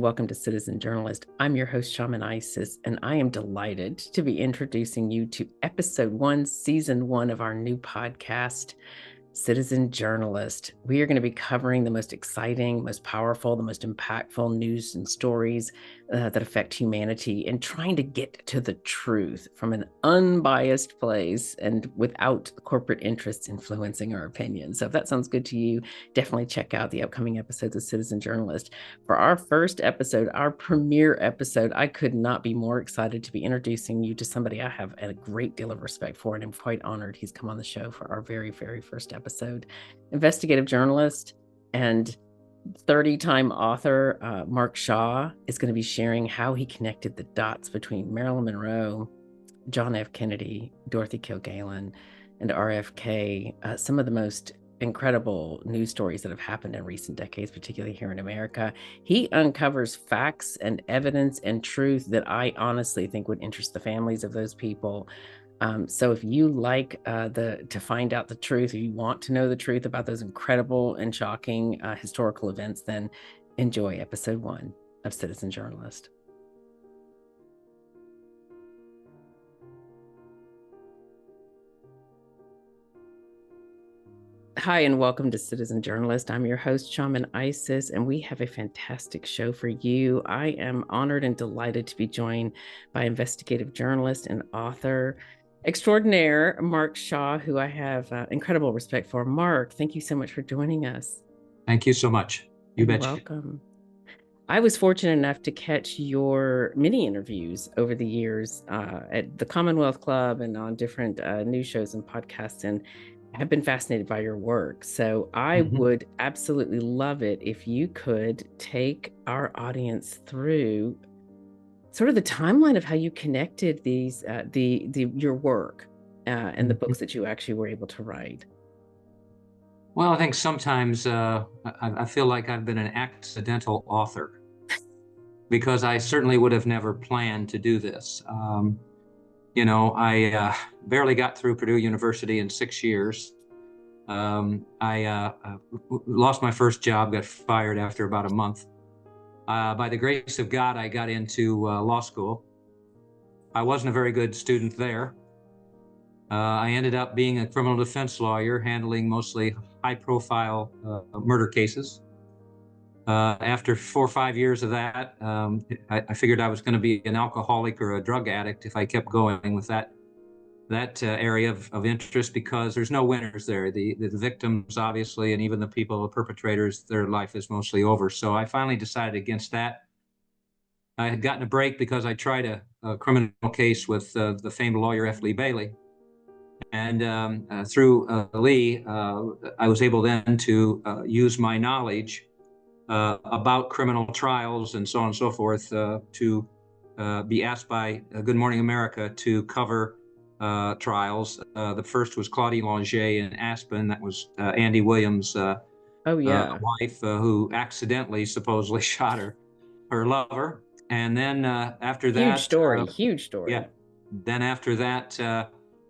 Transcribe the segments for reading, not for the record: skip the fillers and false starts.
welcome to Citizen Journalist. I'm your host, Shaman Isis, and I am delighted to be introducing you to episode 1, season 1 of our new podcast, Citizen Journalist. We are going to be covering the most exciting, most powerful, the most impactful news and stories that affect humanity and trying to get to the truth from an unbiased place and without corporate interests influencing our opinions. So if that sounds good to you, definitely check out the upcoming episodes of Citizen Journalist. For our first episode, our premiere episode, I could not be more excited to be introducing you to somebody I have a great deal of respect for, and I'm quite honored he's come on the show for our very, very first episode. Investigative journalist and 30-time author Mark Shaw is going to be sharing how he connected the dots between Marilyn Monroe, John F. Kennedy, Dorothy Kilgallen, and RFK, some of the most incredible news stories that have happened in recent decades, particularly here in America. He uncovers facts and evidence and truth that I honestly think would interest the families of those people. So if you like to find out the truth, or you want to know the truth about those incredible and shocking historical events, then enjoy episode 1 of Citizen Journalist. Hi, and welcome to Citizen Journalist. I'm your host, Shaman Isis, and we have a fantastic show for you. I am honored and delighted to be joined by investigative journalist and author extraordinaire Mark Shaw, who I have incredible respect for. Mark, thank you so much for joining us. Thank you so much. You betcha. Welcome. I was fortunate enough to catch your many interviews over the years at the Commonwealth Club and on different news shows and podcasts, and have been fascinated by your work. So I would absolutely love it if you could take our audience through sort of the timeline of how you connected these, your work and the books that you actually were able to write. Well, I think sometimes I feel like I've been an accidental author because I certainly would have never planned to do this. I barely got through Purdue University in 6 years. I lost my first job, got fired after about a month. By the grace of God, I got into law school. I wasn't a very good student there. I ended up being a criminal defense lawyer, handling mostly high-profile murder cases. After 4 or 5 years of that, I figured I was going to be an alcoholic or a drug addict if I kept going with that area of interest, because there's no winners there. The victims, obviously, and even the people, the perpetrators, their life is mostly over. So I finally decided against that. I had gotten a break because I tried a criminal case with the famed lawyer F. Lee Bailey. And through Lee, I was able then to use my knowledge about criminal trials and so on and so forth to be asked by Good Morning America to cover trials. The first was Claudie Longet in Aspen. That was Andy Williams' wife, who accidentally supposedly shot her lover. And then after that, huge story. Yeah. Then after that,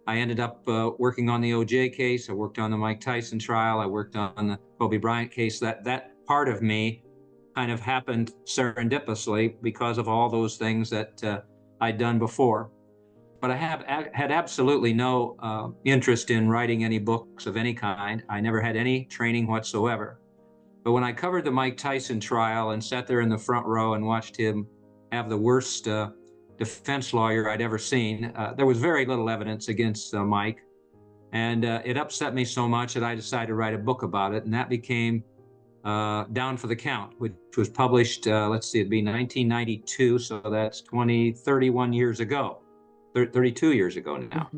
I ended up working on the OJ case. I worked on the Mike Tyson trial. I worked on the Kobe Bryant case. That part of me kind of happened serendipitously because of all those things that I'd done before. But I had absolutely no interest in writing any books of any kind. I never had any training whatsoever. But when I covered the Mike Tyson trial and sat there in the front row and watched him have the worst defense lawyer I'd ever seen, there was very little evidence against Mike. And it upset me so much that I decided to write a book about it. And that became Down for the Count, which was published, it'd be 1992. So that's 31 years ago. 32 years ago now.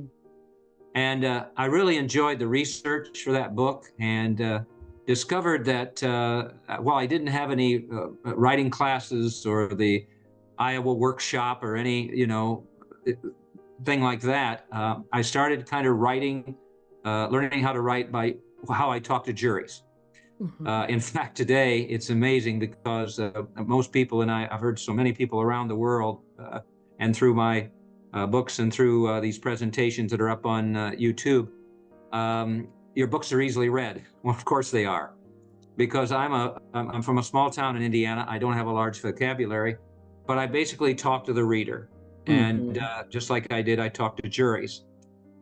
And I really enjoyed the research for that book, and discovered that while I didn't have any writing classes or the Iowa workshop or any, thing like that, I started kind of writing, learning how to write by how I talk to juries. In fact, today it's amazing because most people, and I've heard so many people around the world, and through my books and through these presentations that are up on YouTube, your books are easily read. Well, of course they are. because I'm from a small town in Indiana. I don't have a large vocabulary, but I basically talk to the reader. And just like I did, I talked to juries.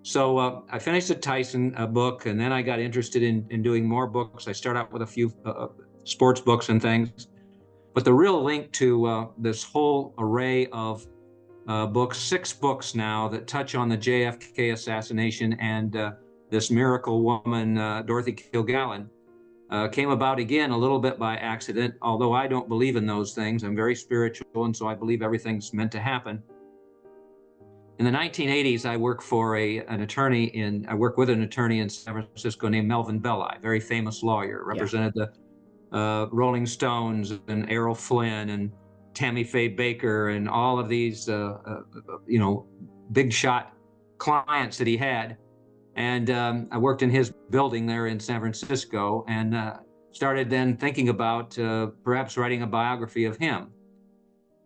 So I finished the Tyson book, and then I got interested in doing more books. I started out with a few sports books and things. But the real link to this whole array of books, 6 books now that touch on the JFK assassination and this miracle woman, Dorothy Kilgallen, came about again a little bit by accident, although I don't believe in those things. I'm very spiritual, and so I believe everything's meant to happen. In the 1980s, I worked with an attorney in San Francisco named Melvin Belli, very famous lawyer, represented the Rolling Stones and Errol Flynn and Tammy Faye Baker and all of these, big shot clients that he had. And I worked in his building there in San Francisco, and started then thinking about perhaps writing a biography of him.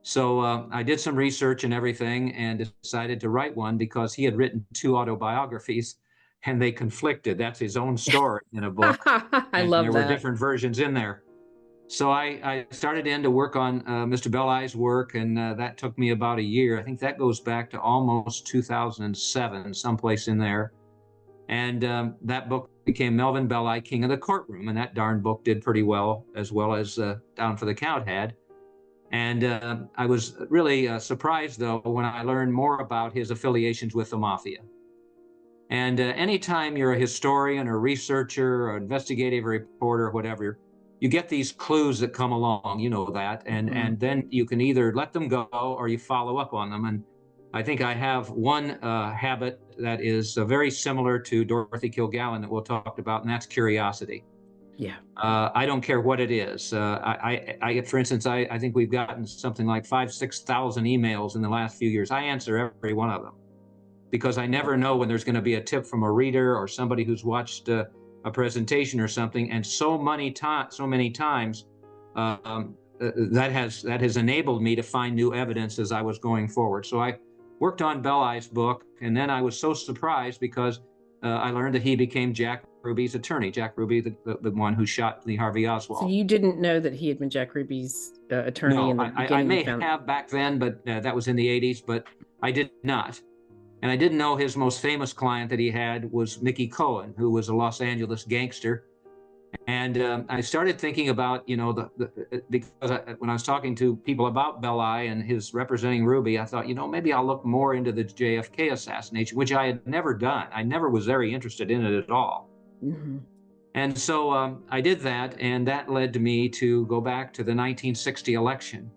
So I did some research and everything and decided to write one because he had written 2 autobiographies and they conflicted. That's his own story in a book. I love that. There were different versions in there. So I started in to work on Mr. Belli's work, and that took me about a year. I think that goes back to almost 2007, someplace in there. And that book became Melvin Belli, King of the Courtroom, and that darn book did pretty well as Down for the Count had. And I was really surprised, though, when I learned more about his affiliations with the mafia. And anytime you're a historian or researcher or investigative reporter or whatever, you get these clues that come along, you know that, and then you can either let them go or you follow up on them. And I think I have one habit that is very similar to Dorothy Kilgallen that we'll talk about, and that's curiosity. Yeah. I don't care what it is. For instance, I think we've gotten something like 6,000 emails in the last few years. I answer every one of them because I never know when there's going to be a tip from a reader or somebody who's watched a presentation or something. And so many times that has enabled me to find new evidence as I was going forward. So I worked on Belli's book, and then I was so surprised because I learned that he became Jack Ruby's attorney. Jack Ruby, the one who shot Lee Harvey Oswald. So you didn't know that he had been Jack Ruby's attorney no, in the beginning? I may have back then, but that was in the 80s, but I did not. And I didn't know his most famous client that he had was Mickey Cohen, who was a Los Angeles gangster. And I started thinking about, because when I was talking to people about Belli and his representing Ruby, I thought, maybe I'll look more into the JFK assassination, which I had never done. I never was very interested in it at all. Mm-hmm. And so I did that, and that led to me to go back to the 1960 election,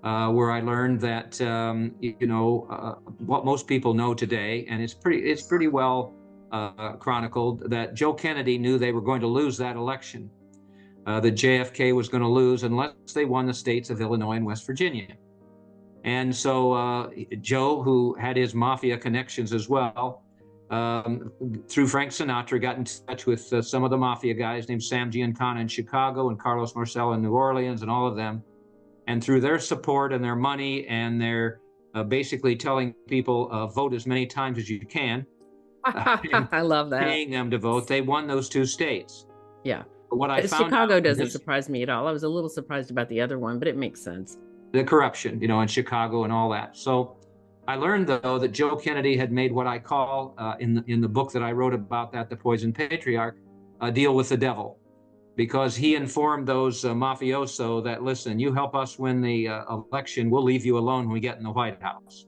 where I learned that, what most people know today, and it's pretty well chronicled, that Joe Kennedy knew they were going to lose that election, that JFK was going to lose unless they won the states of Illinois and West Virginia. And so Joe, who had his mafia connections as well, through Frank Sinatra, got in touch with some of the mafia guys named Sam Giancana in Chicago and Carlos Marcello in New Orleans and all of them. And through their support and their money and their basically telling people, vote as many times as you can, I love that. Paying them to vote, they won those 2 states. Yeah. But what I found Chicago doesn't surprise me at all. I was a little surprised about the other one, but it makes sense. The corruption, in Chicago and all that. So I learned, though, that Joe Kennedy had made what I call, in the book that I wrote about that, The Poison Patriarch, a deal with the devil. Because he informed those mafioso that, listen, you help us win the election, we'll leave you alone when we get in the White House.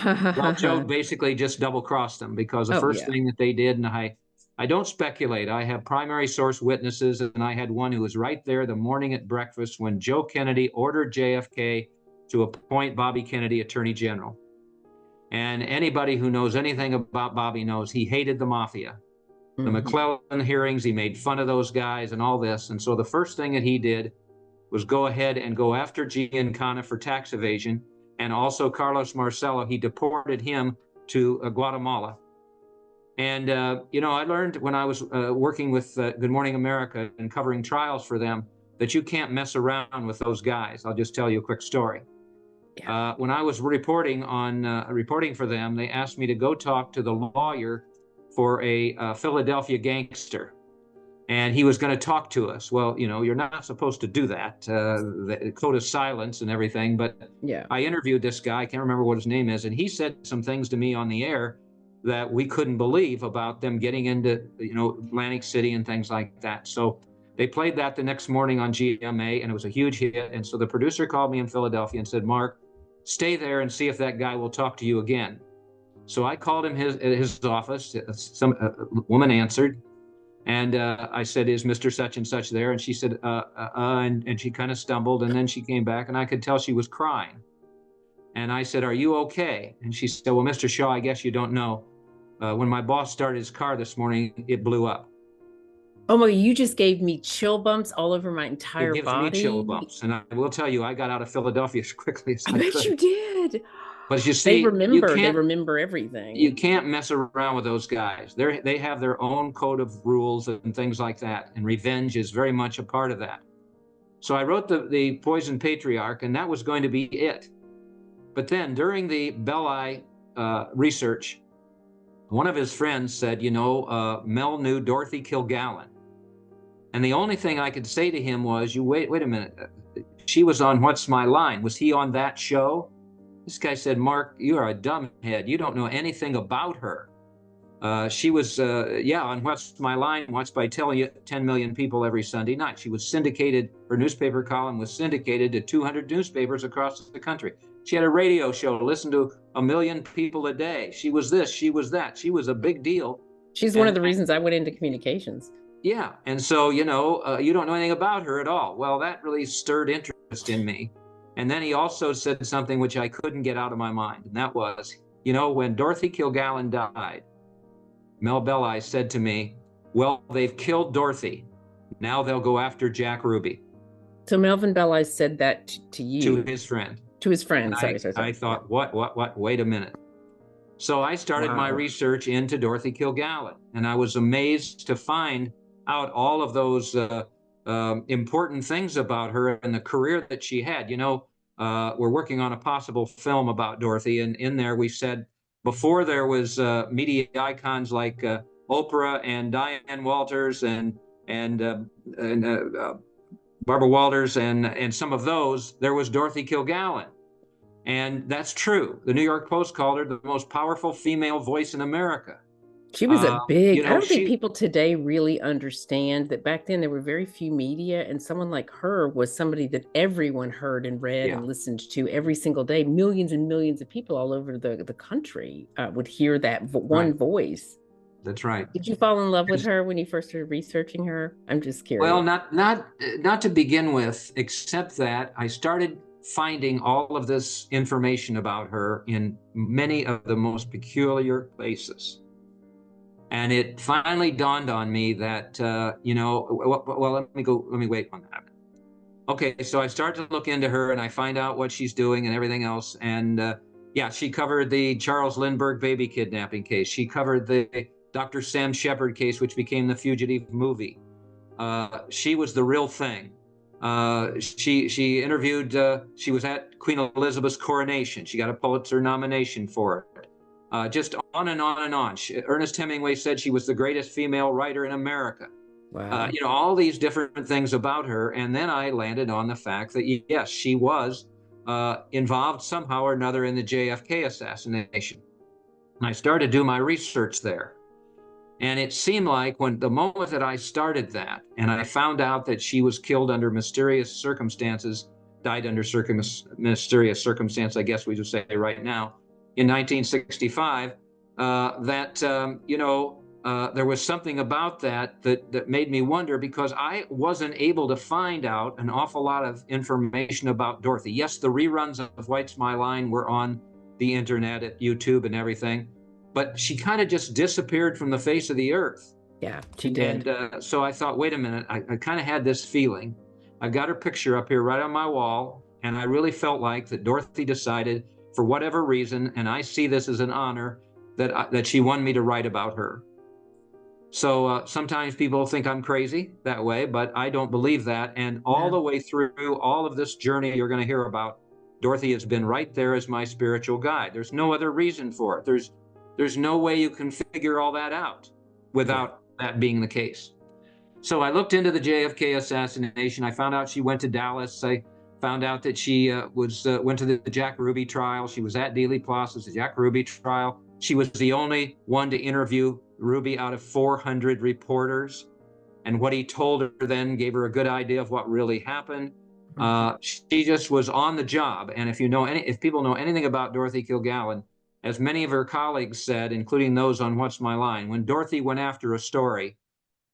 Well, Joe basically just double-crossed them because the first thing that they did, and I don't speculate, I have primary source witnesses, and I had one who was right there the morning at breakfast when Joe Kennedy ordered JFK to appoint Bobby Kennedy Attorney General. And anybody who knows anything about Bobby knows he hated the mafia. The McClellan hearings, he made fun of those guys and all this. And so the first thing that he did was go ahead and go after Giancana for tax evasion, and also Carlos Marcello. He deported him to Guatemala. And, I learned when I was working with Good Morning America and covering trials for them that you can't mess around with those guys. I'll just tell you a quick story. Yeah. When I was reporting for them, they asked me to go talk to the lawyer for a Philadelphia gangster. and he was going to talk to us. Well, you're not supposed to do that. The code of silence and everything. But Yeah. I interviewed this guy. I can't remember what his name is, and he said some things to me on the air that we couldn't believe about them getting into, Atlantic City and things like that. So they played that the next morning on GMA, and it was a huge hit. And so the producer called me in Philadelphia and said, "Mark, stay there and see if that guy will talk to you again." So I called him his office. Some woman answered. And I said, "Is Mr. Such and Such there?" And she said, and she kind of stumbled. And then she came back, and I could tell she was crying. And I said, "Are you okay?" And she said, "Well, Mr. Shaw, I guess you don't know. When my boss started his car this morning, it blew up." Oh my, you just gave me chill bumps all over my entire It gives body. me chill bumps. And I will tell you, I got out of Philadelphia as quickly as I bet could. you did. But you see, they remember everything. You can't mess around with those guys. They have their own code of rules and things like that. And revenge is very much a part of that. So I wrote the Poison Patriarch, and that was going to be it. But then during the Belli research, one of his friends said, Mel knew Dorothy Kilgallen. And the only thing I could say to him was, wait a minute. She was on What's My Line? Was he on that show? This guy said, "Mark, you are a dumbhead. You don't know anything about her. She was, on What's My Line, watched by 10 million people every Sunday night. She was syndicated, her newspaper column was syndicated to 200 newspapers across the country. She had a radio show, listened to 1 million people a day. She was this, she was that. She was a big deal." She's one of the reasons I went into communications. Yeah, and so, you don't know anything about her at all. Well, that really stirred interest in me. And then he also said something which I couldn't get out of my mind, and that was, when Dorothy Kilgallen died, Mel Belli said to me, "Well, they've killed Dorothy. Now they'll go after Jack Ruby." So Melvin Belli said that to you? To his friend. To his friend, sorry. I thought, what, wait a minute. So I started my research into Dorothy Kilgallen, and I was amazed to find out all of those important things about her and the career that she had. We're working on a possible film about Dorothy, and in there we said, before there was media icons like Oprah and Diane Walters and Barbara Walters and some of those, there was Dorothy Kilgallen. And that's true. The New York Post called her the most powerful female voice in America. She was a big, I don't think people today really understand that back then there were very few media, and someone like her was somebody that everyone heard and read and listened to every single day. Millions and millions of people all over the country would hear that one voice. That's right. Did you fall in love with her when you first started researching her? I'm just curious. Well, not to begin with, except that I started finding all of this information about her in many of the most peculiar places. And it finally dawned on me that, well, let me wait on that. Okay, so I start to look into her and I find out what she's doing and everything else. And she covered the Charles Lindbergh baby kidnapping case. She covered the Dr. Sam Shepard case, which became the Fugitive movie. She was the real thing. She interviewed, she was at Queen Elizabeth's coronation. She got a Pulitzer nomination for it. Just on and on and on. Ernest Hemingway said she was the greatest female writer in America. Wow. All these different things about her. And then I landed on the fact that, yes, she was involved somehow or another in the JFK assassination. And I started to do my research there. And it seemed like the moment that I started that, and I found out that she was killed under mysterious circumstances, died under mysterious circumstance, I guess we would say right now, in 1965, there was something about that made me wonder, because I wasn't able to find out an awful lot of information about Dorothy. Yes, the reruns of What's My Line were on the internet at YouTube and everything, but she kind of just disappeared from the face of the earth. Yeah, she did. And so I thought, wait a minute, I kind of had this feeling. I've got her picture up here right on my wall, and I really felt like that Dorothy decided, for whatever reason, and I see this as an honor, that she wanted me to write about her. So sometimes people think I'm crazy that way, but I don't believe that. And all the way through all of this journey you're going to hear about, Dorothy has been right there as my spiritual guide. There's no other reason for it. There's no way you can figure all that out without that being the case. So I looked into the JFK assassination. I found out she went to Dallas. I found out that she went to the Jack Ruby trial. She was at Dealey Plaza's the Jack Ruby trial. She was the only one to interview Ruby out of 400 reporters. And what he told her then gave her a good idea of what really happened. She just was on the job. And if people know anything about Dorothy Kilgallen, as many of her colleagues said, including those on What's My Line, when Dorothy went after a story,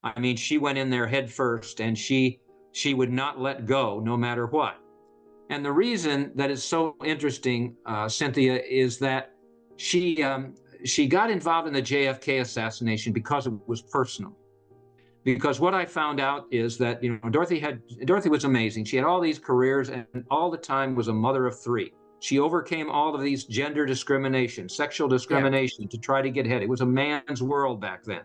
I mean, she went in there head first, and she would not let go no matter what. And the reason that is so interesting, Cynthia, is that she got involved in the JFK assassination because it was personal. Because what I found out is that Dorothy was amazing. She had all these careers, and all the time was a mother of three. She overcame all of these gender discrimination, sexual discrimination to try to get ahead. It was a man's world back then.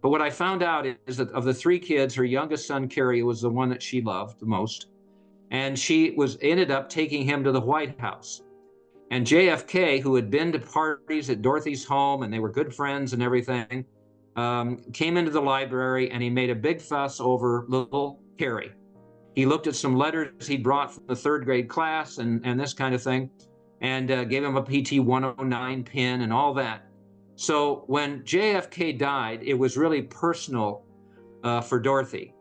But what I found out is that of the three kids, her youngest son, Kerry, was the one that she loved the most. And she ended up taking him to the White House. And JFK, who had been to parties at Dorothy's home, and they were good friends and everything, came into the library, and he made a big fuss over little Kerry. He looked at some letters he brought from the third grade class and this kind of thing, and gave him a PT 109 pin and all that. So when JFK died, it was really personal for Dorothy.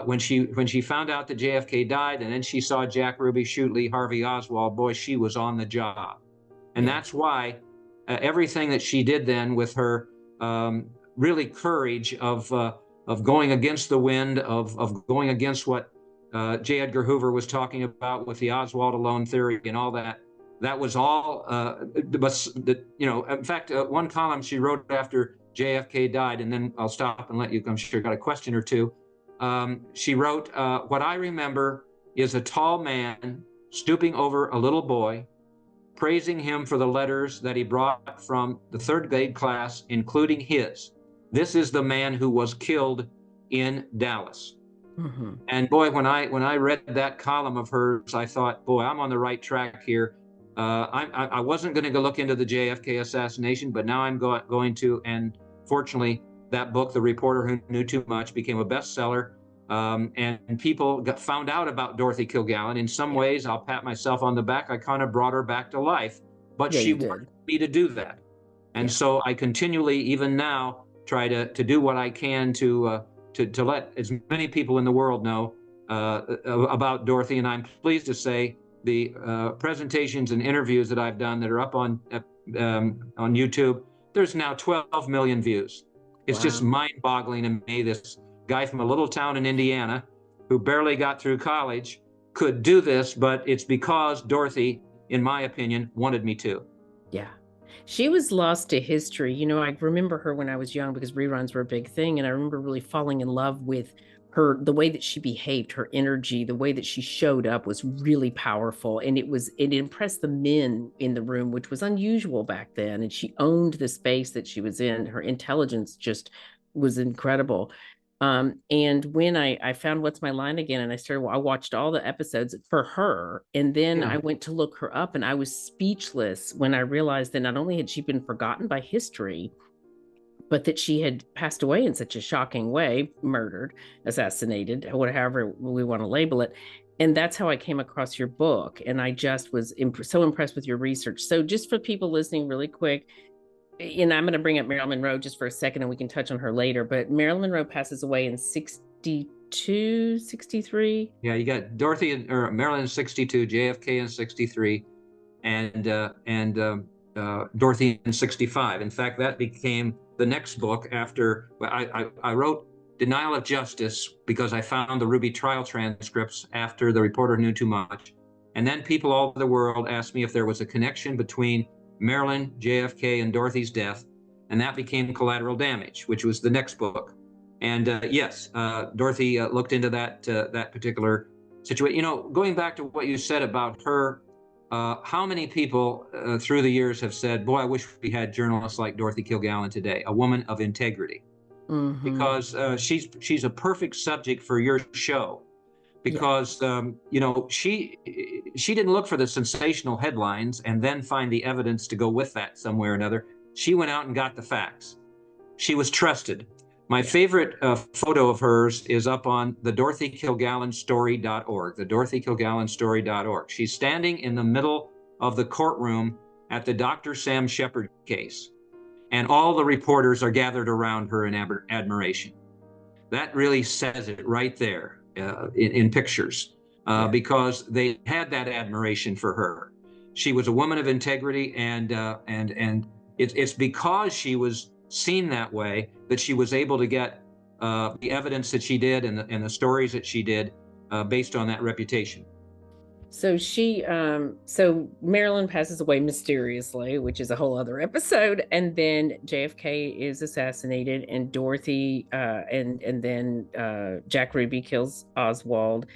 When she found out that JFK died, and then she saw Jack Ruby shoot Lee Harvey Oswald, boy, she was on the job. And that's why everything that she did then with her really courage of going against the wind, of going against what J. Edgar Hoover was talking about with the Oswald alone theory and all that. That was all, in fact, one column she wrote after JFK died, and then I'll stop and let you, I'm sure, got a question or two. She wrote, what I remember is a tall man stooping over a little boy, praising him for the letters that he brought from the third grade class, including his. This is the man who was killed in Dallas. And boy, when I read that column of hers, I thought, boy, I'm on the right track here. I wasn't going to go look into the JFK assassination, but now I'm going to. And fortunately, that book, The Reporter Who Knew Too Much, became a bestseller. And people found out about Dorothy Kilgallen. In some ways, I'll pat myself on the back. I kind of brought her back to life, but she wanted me to do that. And so I continually, even now, try to do what I can to let as many people in the world know about Dorothy. And I'm pleased to say the presentations and interviews that I've done that are up on YouTube, there's now 12 million views. It's just mind-boggling to me. This guy from a little town in Indiana who barely got through college could do this, but it's because Dorothy, in my opinion, wanted me to. Yeah. She was lost to history. You know, I remember her when I was young because reruns were a big thing. And I remember really falling in love with her, the way that she behaved, her energy, the way that she showed up was really powerful. And it impressed the men in the room, which was unusual back then. And she owned the space that she was in. Her intelligence just was incredible. And when I found What's My Line again, and I watched all the episodes for her, and then I went to look her up, and I was speechless when I realized that not only had she been forgotten by history, but that she had passed away in such a shocking way, murdered, assassinated, however we want to label it. And that's how I came across your book. And I just was so impressed with your research. So just for people listening really quick, and I'm going to bring up Marilyn Monroe just for a second, and we can touch on her later, but Marilyn Monroe passes away in 62, 63. Yeah, you got Marilyn in 62, JFK in 63, and Dorothy in 65. In fact, that became the next book after I wrote Denial of Justice because I found the Ruby trial transcripts after The Reporter Knew Too Much. And then people all over the world asked me if there was a connection between Marilyn, JFK, and Dorothy's death, and that became Collateral Damage, which was the next book. And Dorothy looked into that particular situation. You know, going back to what you said about her, how many people through the years have said, boy, I wish we had journalists like Dorothy Kilgallen today, a woman of integrity, because she's a perfect subject for your show. Because she didn't look for the sensational headlines and then find the evidence to go with that somewhere or another. She went out and got the facts. She was trusted. My favorite photo of hers is up on the DorothyKilgallenStory.org, the DorothyKilgallenStory.org. She's standing in the middle of the courtroom at the Dr. Sam Shepard case, and all the reporters are gathered around her in admiration. That really says it right there in pictures, because they had that admiration for her. She was a woman of integrity, and it's because she was seen that way that she was able to get the evidence that she did and the stories that she did based on that reputation. So so Marilyn passes away mysteriously, which is a whole other episode, and then JFK is assassinated, and Dorothy and then Jack Ruby kills Oswald.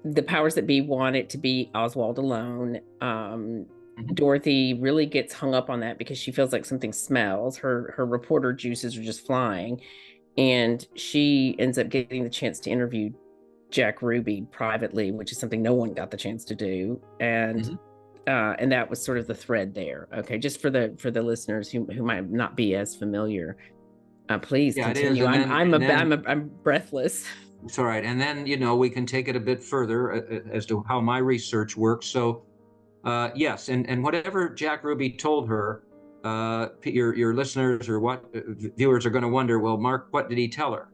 The powers that be want it to be Oswald alone. Dorothy really gets hung up on that because she feels like something smells. Her reporter juices are just flying, and she ends up getting the chance to interview Jack Ruby privately, which is something no one got the chance to do. And that was sort of the thread there. Okay, just for the listeners who might not be as familiar, please continue. I'm breathless. It's all right. And then, we can take it a bit further as to how my research works. So, yes, and whatever Jack Ruby told her, your listeners or viewers are going to wonder, well, Mark, what did he tell her?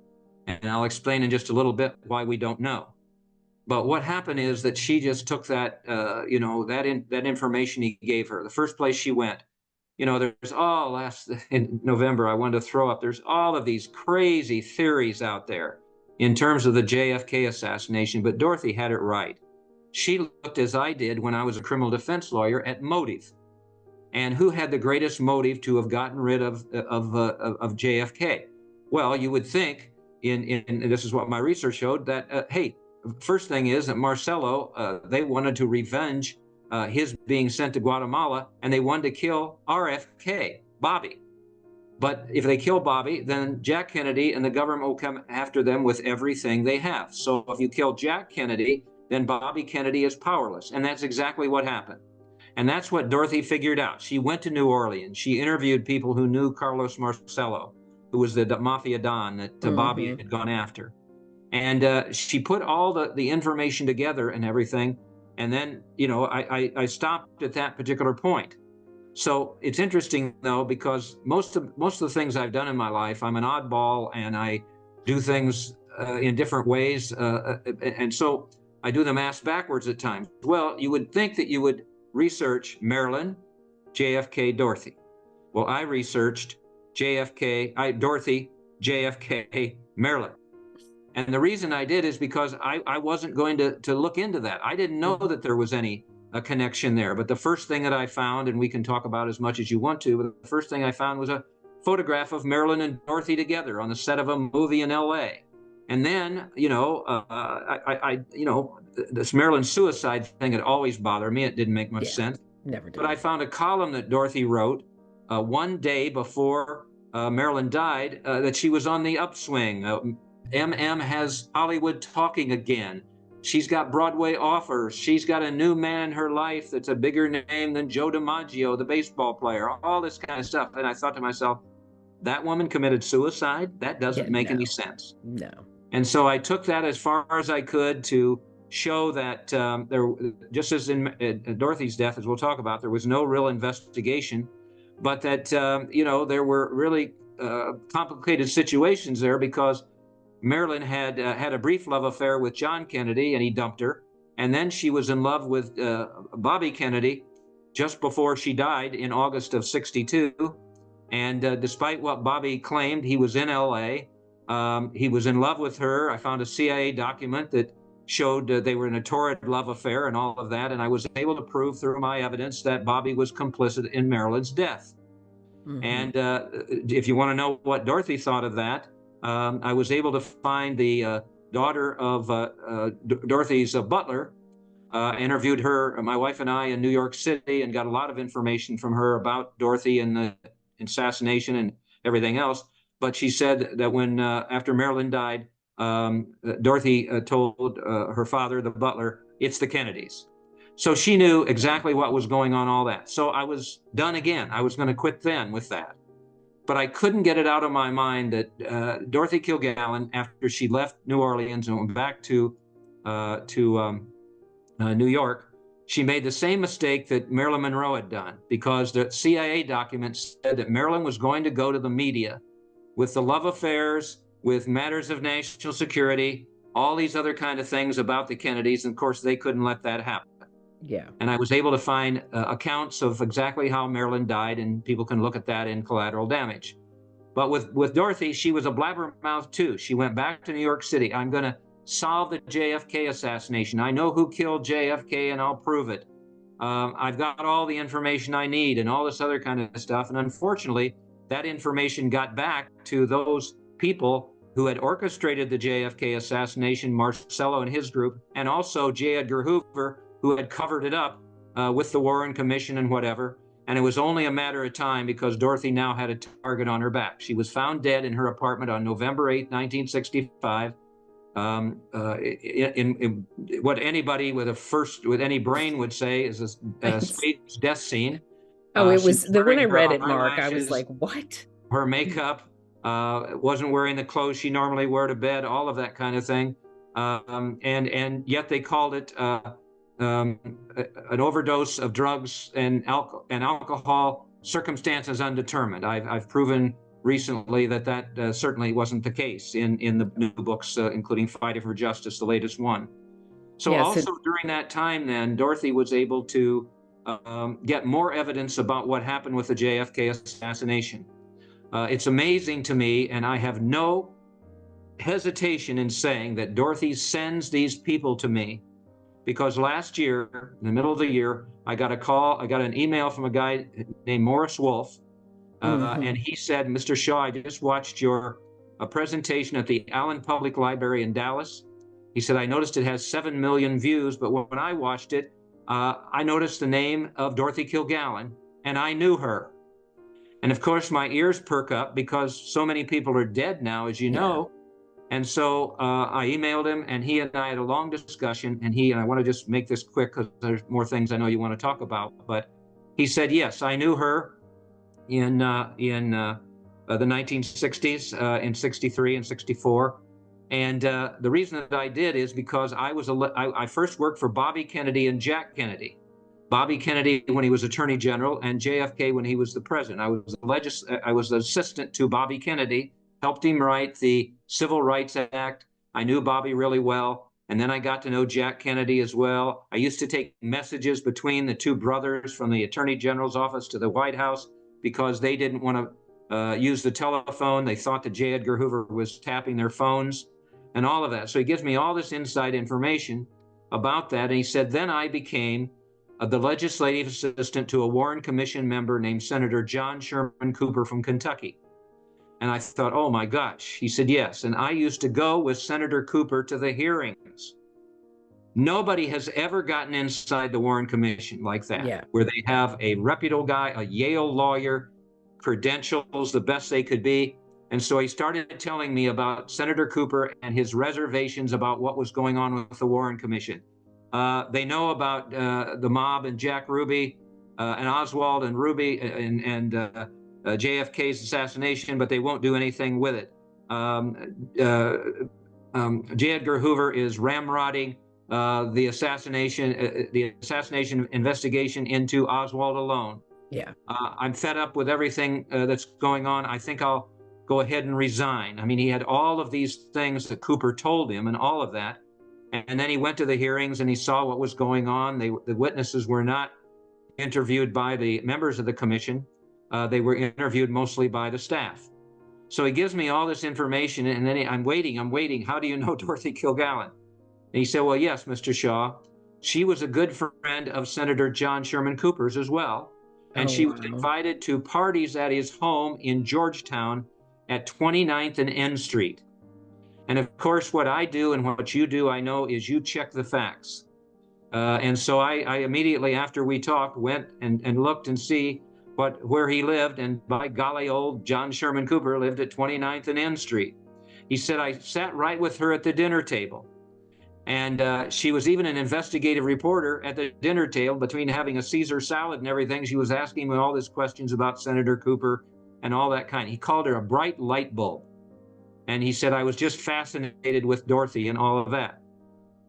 And I'll explain in just a little bit why we don't know. But what happened is that she just took that, that information he gave her. The first place she went, in November, I wanted to throw up. There's all of these crazy theories out there in terms of the JFK assassination, but Dorothy had it right. She looked, as I did when I was a criminal defense lawyer, at motive. And who had the greatest motive to have gotten rid of JFK? Well, you would think, and this is what my research showed, that, first thing is that Marcelo, they wanted to revenge his being sent to Guatemala, and they wanted to kill RFK, Bobby. But if they kill Bobby, then Jack Kennedy and the government will come after them with everything they have. So if you kill Jack Kennedy, then Bobby Kennedy is powerless. And that's exactly what happened. And that's what Dorothy figured out. She went to New Orleans. She interviewed people who knew Carlos Marcelo, who was the mafia don that Bobby had gone after. And she put all the information together and everything. And then, I stopped at that particular point. So it's interesting, though, because most of the things I've done in my life, I'm an oddball, and I do things in different ways. And so I do the math backwards at times. Well, you would think that you would research Marilyn, JFK, Dorothy. Well, I researched Dorothy, JFK, Marilyn. And the reason I did is because I wasn't going to look into that. I didn't know that there was any connection there. But the first thing that I found, and we can talk about as much as you want to, but the first thing I found was a photograph of Marilyn and Dorothy together on the set of a movie in LA. And then, this Marilyn suicide thing had always bothered me. It didn't make much sense. Never did. But I found a column that Dorothy wrote one day before Marilyn died, that she was on the upswing. MM has Hollywood talking again. She's got Broadway offers. She's got a new man in her life that's a bigger name than Joe DiMaggio, the baseball player, all this kind of stuff. And I thought to myself, that woman committed suicide? That doesn't make any sense. No. And so I took that as far as I could to show that there, just as in Dorothy's death, as we'll talk about, there was no real investigation, but that, there were really complicated situations there, because Marilyn had a brief love affair with John Kennedy, and he dumped her. And then she was in love with Bobby Kennedy just before she died in August of '62. And despite what Bobby claimed, he was in LA. He was in love with her. I found a CIA document that showed they were in a torrid love affair and all of that. And I was able to prove through my evidence that Bobby was complicit in Marilyn's death. And if you want to know what Dorothy thought of that, I was able to find the daughter of Dorothy's butler, interviewed her, my wife and I, in New York City, and got a lot of information from her about Dorothy and the assassination and everything else. But she said that when, after Marilyn died, Dorothy told her father, the butler, it's the Kennedys. So she knew exactly what was going on, all that. So I was done again. I was going to quit then with that. but I couldn't get it out of my mind that Dorothy Kilgallen, after she left New Orleans and went back to New York, she made the same mistake that Marilyn Monroe had done, because the CIA documents said that Marilyn was going to go to the media with the love affairs, with matters of national security, all these other kind of things about the Kennedys. And of course, they couldn't let that happen. Yeah. And I was able to find accounts of exactly how Marilyn died, and people can look at that in Collateral Damage. But with Dorothy, she was a blabbermouth too. She went back to New York City. I'm going to solve the JFK assassination. I know who killed JFK, and I'll prove it. I've got all the information I need and all this other kind of stuff. And unfortunately, that information got back to those people who had orchestrated the JFK assassination, Marcello and his group, and also J. Edgar Hoover, who had covered it up with the Warren Commission and whatever. And it was only a matter of time, because Dorothy now had a target on her back. She was found dead in her apartment on November 8, 1965. In what anybody with any brain would say is a staged death scene. Oh, it was when I read it, Mark, I was like, what? Her makeup, wasn't wearing the clothes she normally wear to bed, all of that kind of thing. And yet they called it an overdose of drugs and alcohol, circumstances undetermined. I've proven recently that certainly wasn't the case in the new books, including Fighting for Justice, the latest one. So yes, also during that time, then, Dorothy was able to get more evidence about what happened with the JFK assassination. It's amazing to me, and I have no hesitation in saying that Dorothy sends these people to me, because last year, in the middle of the year, I got an email from a guy named Morris Wolf. And he said, Mr. Shaw, I just watched your presentation at the Allen Public Library in Dallas. He said, I noticed it has 7 million views, but when I watched it, I noticed the name of Dorothy Kilgallen, and I knew her. And of course, my ears perk up, because so many people are dead now, as you know. And so I emailed him, and he and I had a long discussion, and I want to just make this quick, because there's more things I know you want to talk about. But he said, yes, I knew her in the 1960s, in 63 and 64. And the reason that I did is because I first worked for Bobby Kennedy and Jack Kennedy. Bobby Kennedy when he was Attorney General, and JFK when he was the president. I was the assistant to Bobby Kennedy, helped him write the Civil Rights Act. I knew Bobby really well. And then I got to know Jack Kennedy as well. I used to take messages between the two brothers from the Attorney General's office to the White House, because they didn't want to use the telephone. They thought that J. Edgar Hoover was tapping their phones and all of that. So he gives me all this inside information about that. And he said, then I became the legislative assistant to a Warren Commission member named Senator John Sherman Cooper from Kentucky. And I thought, oh my gosh. He said, yes. And I used to go with Senator Cooper to the hearings. Nobody has ever gotten inside the Warren Commission like that, where they have a reputable guy, a Yale lawyer, credentials the best they could be. And so he started telling me about Senator Cooper and his reservations about what was going on with the Warren Commission. They know about the mob and Jack Ruby and Oswald and Ruby and JFK's assassination, but they won't do anything with it. J. Edgar Hoover is ramrodding the assassination investigation into Oswald alone. I'm fed up with everything that's going on. I think I'll go ahead and resign. I mean, he had all of these things that Cooper told him and all of that. And then he went to the hearings and he saw what was going on. The witnesses were not interviewed by the members of the commission. They were interviewed mostly by the staff. So he gives me all this information, and then I'm waiting. How do you know Dorothy Kilgallen? And he said, well, yes, Mr. Shaw. She was a good friend of Senator John Sherman Cooper's as well. And she was invited to parties at his home in Georgetown at 29th and N Street. And of course, what I do and what you do, I know, is you check the facts. And so I immediately, after we talked, went and looked and see where he lived. And by golly, old John Sherman Cooper lived at 29th and N Street. He said, I sat right with her at the dinner table. And she was even an investigative reporter at the dinner table. Between having a Caesar salad and everything, she was asking me all these questions about Senator Cooper and all that kind. He called her a bright light bulb. And he said, I was just fascinated with Dorothy and all of that.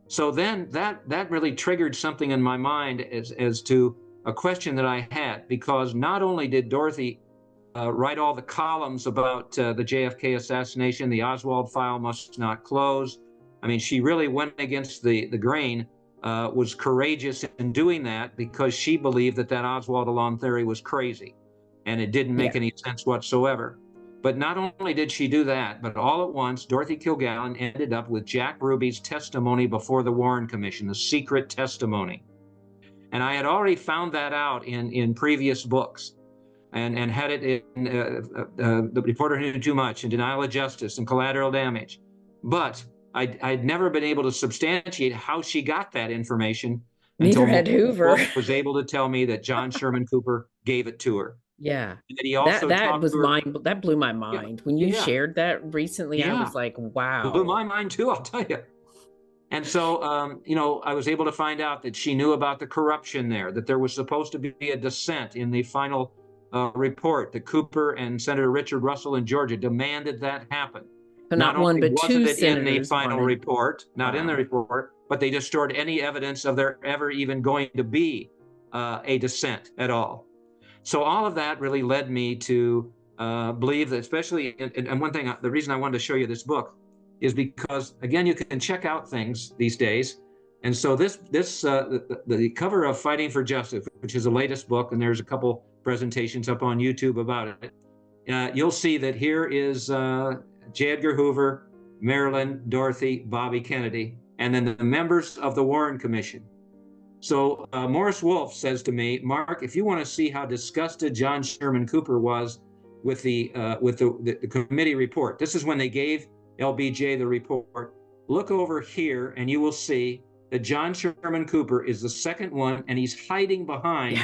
So then that really triggered something in my mind as to a question that I had, because not only did Dorothy write all the columns about the JFK assassination, the Oswald file must not close. I mean, she really went against the grain, was courageous in doing that, because she believed that Oswald alone theory was crazy and it didn't make any sense whatsoever. But not only did she do that, but all at once, Dorothy Kilgallen ended up with Jack Ruby's testimony before the Warren Commission, the secret testimony. And I had already found that out in previous books, and had it in The Reporter Who Knew Too Much, and Denial of Justice, and Collateral Damage. But I'd never been able to substantiate how she got that information Neither had Hoover. Was able to tell me that John Sherman Cooper gave it to her. Yeah, and that he also that blew my mind when you shared that recently. I was like, wow, blew my mind too, I'll tell you. And so I was able to find out that she knew about the corruption there, that there was supposed to be a dissent in the final report, that Cooper and Senator Richard Russell in Georgia demanded that happen. So not one, but two senators in the final report, not in the report, but they destroyed any evidence of there ever even going to be a dissent at all. So all of that really led me to believe that, especially, and one thing, the reason I wanted to show you this book is because, again, you can check out things these days. And so the cover of Fighting for Justice, which is the latest book, and there's a couple presentations up on YouTube about it, you'll see that here is J. Edgar Hoover, Marilyn, Dorothy, Bobby Kennedy, and then the members of the Warren Commission. So Morris Wolf says to me, Mark, if you want to see how disgusted John Sherman Cooper was with the committee report, this is when they gave LBJ the report, look over here and you will see that John Sherman Cooper is the second one, and he's hiding behind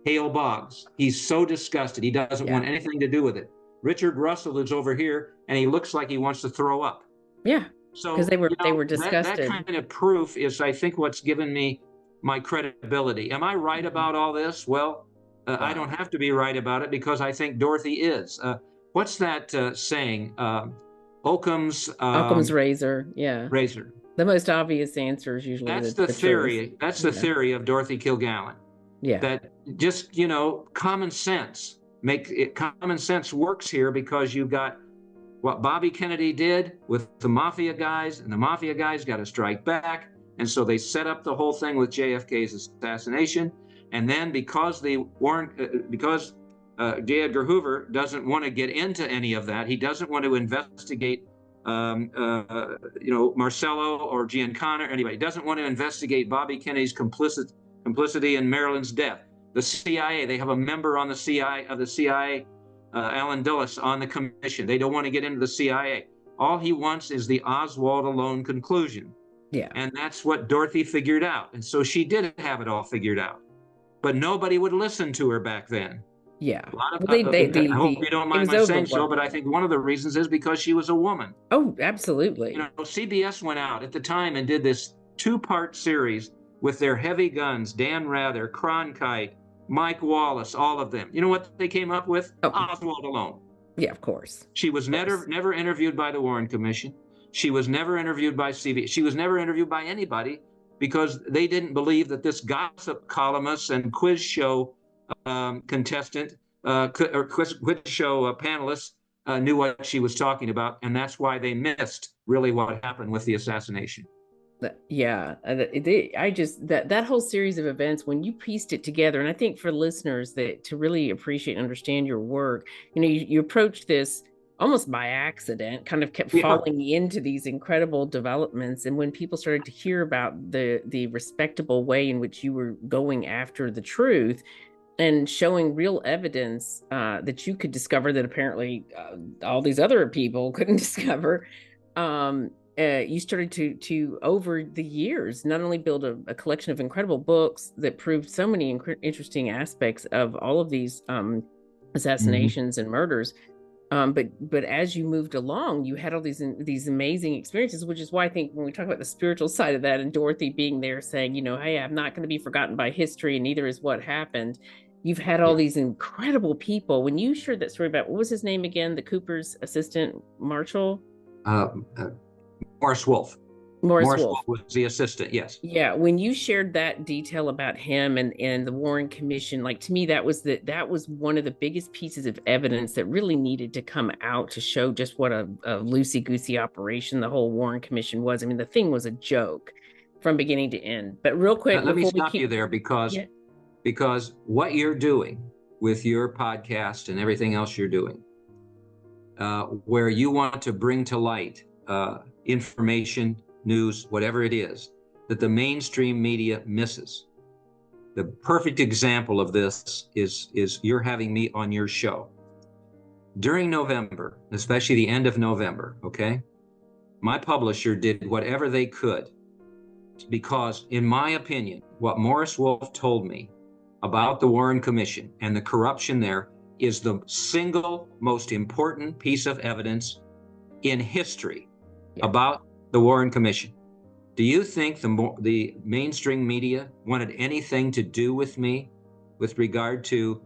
Hale Boggs. He's so disgusted. He doesn't want anything to do with it. Richard Russell is over here, and he looks like he wants to throw up. Yeah, so because they were disgusted. That kind of proof is, I think, what's given me my credibility. Am I right about all this? Well, I don't have to be right about it, because I think Dorothy is. What's that saying? Occam's razor. Yeah. Razor. The most obvious answer is usually that's the theory. Truth. That's the theory of Dorothy Kilgallen. Yeah. That just, common sense. Common sense works here, because you've got what Bobby Kennedy did with the mafia guys, and the mafia guys got to strike back. And so they set up the whole thing with JFK's assassination. And then because J. Edgar Hoover doesn't want to get into any of that, he doesn't want to investigate, Marcello or Giancana or anybody. He doesn't want to investigate Bobby Kennedy's complicity in Marilyn's death. The CIA, they have a member on the CIA, Alan Dulles, on the commission. They don't want to get into the CIA. All he wants is the Oswald alone conclusion. Yeah. And that's what Dorothy figured out. And so she did have it all figured out. But nobody would listen to her back then. Yeah. I hope you don't mind my saying so, but I think one of the reasons is because she was a woman. Oh, absolutely. CBS went out at the time and did this 2-part series with their heavy guns, Dan Rather, Cronkite, Mike Wallace, all of them. You know what they came up with? Oswald alone. Yeah, of course. She was never interviewed by the Warren Commission. She was never interviewed by CBS. She was never interviewed by anybody, because they didn't believe that this gossip columnist and quiz show contestant or quiz show panelist knew what she was talking about, and that's why they missed really what happened with the assassination. That whole series of events, when you pieced it together, and I think for listeners that to really appreciate and understand your work, you approached this almost by accident, kind of kept falling into these incredible developments. And when people started to hear about the respectable way in which you were going after the truth and showing real evidence that you could discover that apparently all these other people couldn't discover, you started to over the years not only build a collection of incredible books that proved so many interesting aspects of all of these assassinations and murders, but as you moved along, you had all these amazing experiences, which is why I think when we talk about the spiritual side of that, and Dorothy being there saying, hey, I'm not going to be forgotten by history, and neither is what happened. You've had all these incredible people. When you shared that story about, what was his name again? The Cooper's assistant, Marshall? Uh, uh, Morris Wolf. Morris Morris Wolf. Wolf was the assistant, yes. Yeah, when you shared that detail about him and the Warren Commission, like, to me, that was one of the biggest pieces of evidence that really needed to come out to show just what a loosey-goosey operation the whole Warren Commission was. I mean, the thing was a joke from beginning to end. But real quick, Let me stop you there, because what you're doing with your podcast and everything else you're doing, where you want to bring to light information, news, whatever it is, that the mainstream media misses. The perfect example of this is you're having me on your show. During November, especially the end of November, okay, my publisher did whatever they could, because in my opinion, what Morris Wolf told me about the Warren Commission and the corruption there is the single most important piece of evidence in history about the Warren Commission. Do you think the mainstream media wanted anything to do with me with regard to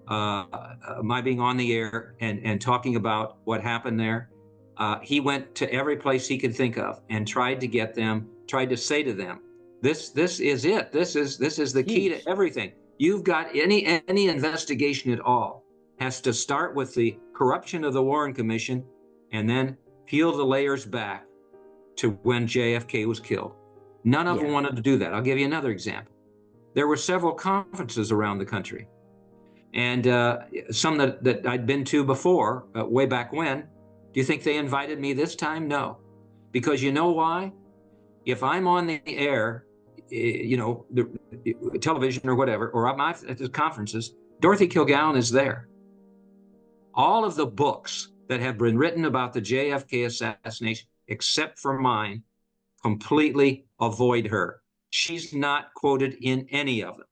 my being on the air and talking about what happened there? He went to every place he could think of and tried to say to them, this is it. This is the key to everything. You've got any investigation at all has to start with the corruption of the Warren Commission and then peel the layers back to when JFK was killed. None of them wanted to do that. I'll give you another example. There were several conferences around the country, and some that I'd been to before, way back when. Do you think they invited me this time? No. Because you know why? If I'm on the air, the television or whatever, or I'm at the conferences, Dorothy Kilgallen is there. All of the books that have been written about the JFK assassination, except for mine, completely avoid her. She's not quoted in any of them,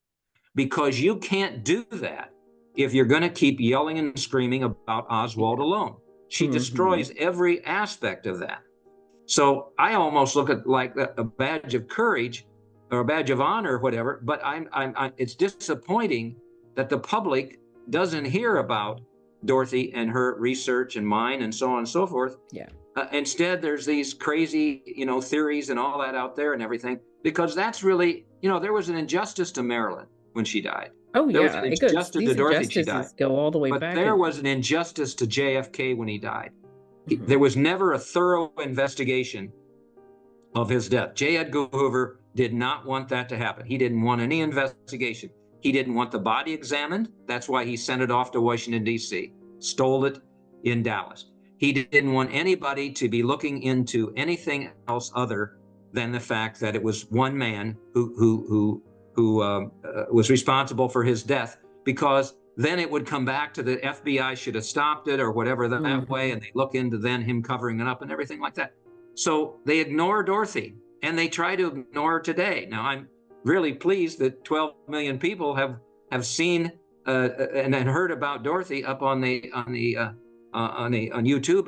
because you can't do that if you're going to keep yelling and screaming about Oswald alone. She destroys every aspect of that. So I almost look at like a badge of courage or a badge of honor or whatever, but it's disappointing that the public doesn't hear about Dorothy and her research and mine and so on and so forth. Yeah. Instead, there's these crazy, theories and all that out there and everything, because that's really, there was an injustice to Marilyn when she died. Oh, there yeah. was an injustice to Dorothy when she died. Go all the way but back. There was an injustice to JFK when he died. There was never a thorough investigation of his death. J. Edgar Hoover did not want that to happen. He didn't want any investigation. He didn't want the body examined. That's why he sent it off to Washington, D.C., stole it in Dallas. He didn't want anybody to be looking into anything else other than the fact that it was one man who was responsible for his death, because then it would come back to the FBI should have stopped it or whatever that way, and they look into then him covering it up and everything like that. So they ignore Dorothy, and they try to ignore her today. Now, I'm really pleased that 12 million people have seen and heard about Dorothy up on YouTube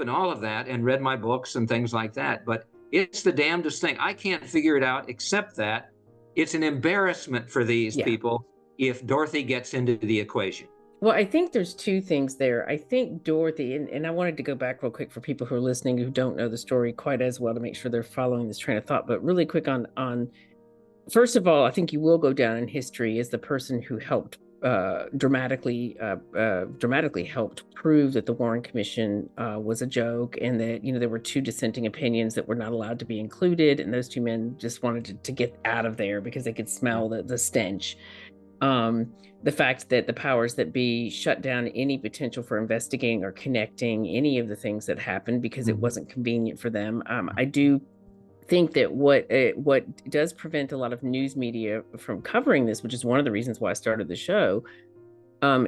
and all of that, and read my books and things like that. But it's the damnedest thing. I can't figure it out, except that it's an embarrassment for these people if Dorothy gets into the equation. Well, I think there's two things there. I think Dorothy, and I wanted to go back real quick for people who are listening who don't know the story quite as well to make sure they're following this train of thought, but really quick on first of all, I think you will go down in history as the person who helped dramatically helped prove that the Warren Commission was a joke, and that there were two dissenting opinions that were not allowed to be included, and those two men just wanted to get out of there because they could smell the stench. The fact that the powers that be shut down any potential for investigating or connecting any of the things that happened because it wasn't convenient for them. I do think that what does prevent a lot of news media from covering this, which is one of the reasons why I started the show,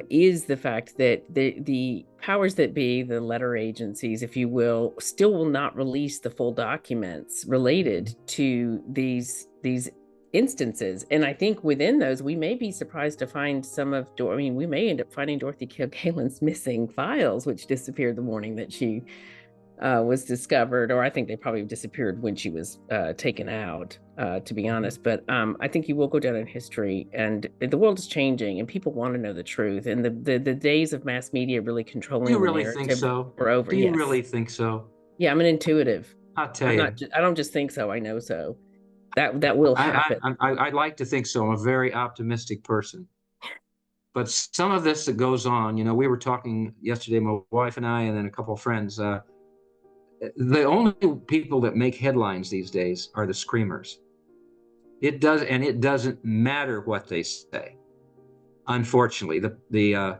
is the fact that the powers that be, the letter agencies, if you will, still will not release the full documents related to these instances. And I think within those, we may be surprised to find we may end up finding Dorothy Kilgallen's missing files, which disappeared the morning that she was discovered, or I think they probably disappeared when she was taken out, to be honest. But I think you will go down in history, and the world is changing, and people want to know the truth. And the days of mass media really Do you controlling the really think narrative so? are over. Do you Yes, really think so? yeah, I'm an intuitive. I'll tell I'm not. you. I don't just think so. I know so. That will happen. I like to think so. I'm a very optimistic person. But some of this that goes on, we were talking yesterday, my wife and I, and then a couple of friends. The only people that make headlines these days are the screamers. It doesn't matter what they say. Unfortunately, the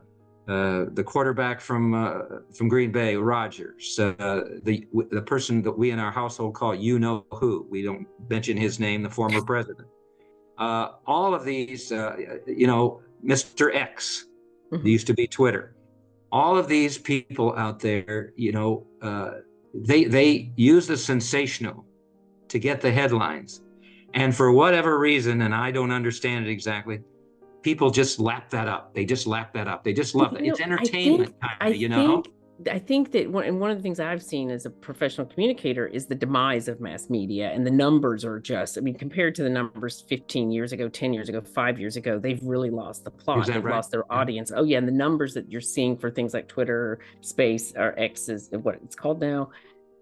quarterback from Green Bay, Rodgers, the person that we in our household call you know who. We don't mention his name, the former president. All of these, Mr. X, used to be Twitter. All of these people out there, they use the sensational to get the headlines. And for whatever reason, and I don't understand it exactly, people just lap that up. They just lap that up. They just love it. It's entertainment I think that one of the things I've seen as a professional communicator is the demise of mass media, and the numbers are just, I mean, compared to the numbers 15 years ago, 10 years ago, 5 years ago, they've really lost the plot. Is that they've right? lost their audience. Oh yeah. And the numbers that you're seeing for things like Twitter Space or X is what it's called now,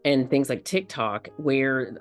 and things like TikTok, where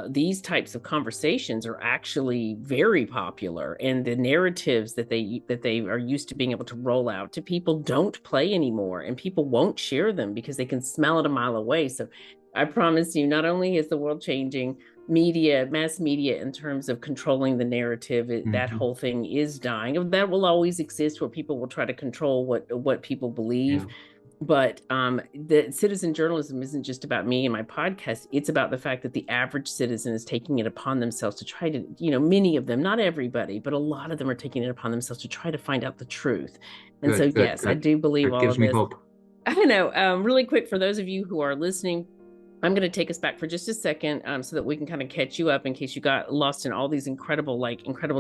these types of conversations are actually very popular, and the narratives that they are used to being able to roll out to people don't play anymore, and people won't share them because they can smell it a mile away. So I promise you, not only is the world changing, mass media, in terms of controlling the narrative, that whole thing is dying. That will always exist, where people will try to control what people believe. Yeah. But the citizen journalism isn't just about me and my podcast. It's about the fact that the average citizen is taking it upon themselves to try to, many of them, not everybody, but a lot of them are taking it upon themselves to try to find out the truth. And so, yes, I do believe That all gives of me this. hope. I know. Really quick, for those of you who are listening, I'm going to take us back for just a second, so that we can kind of catch you up in case you got lost in all these incredible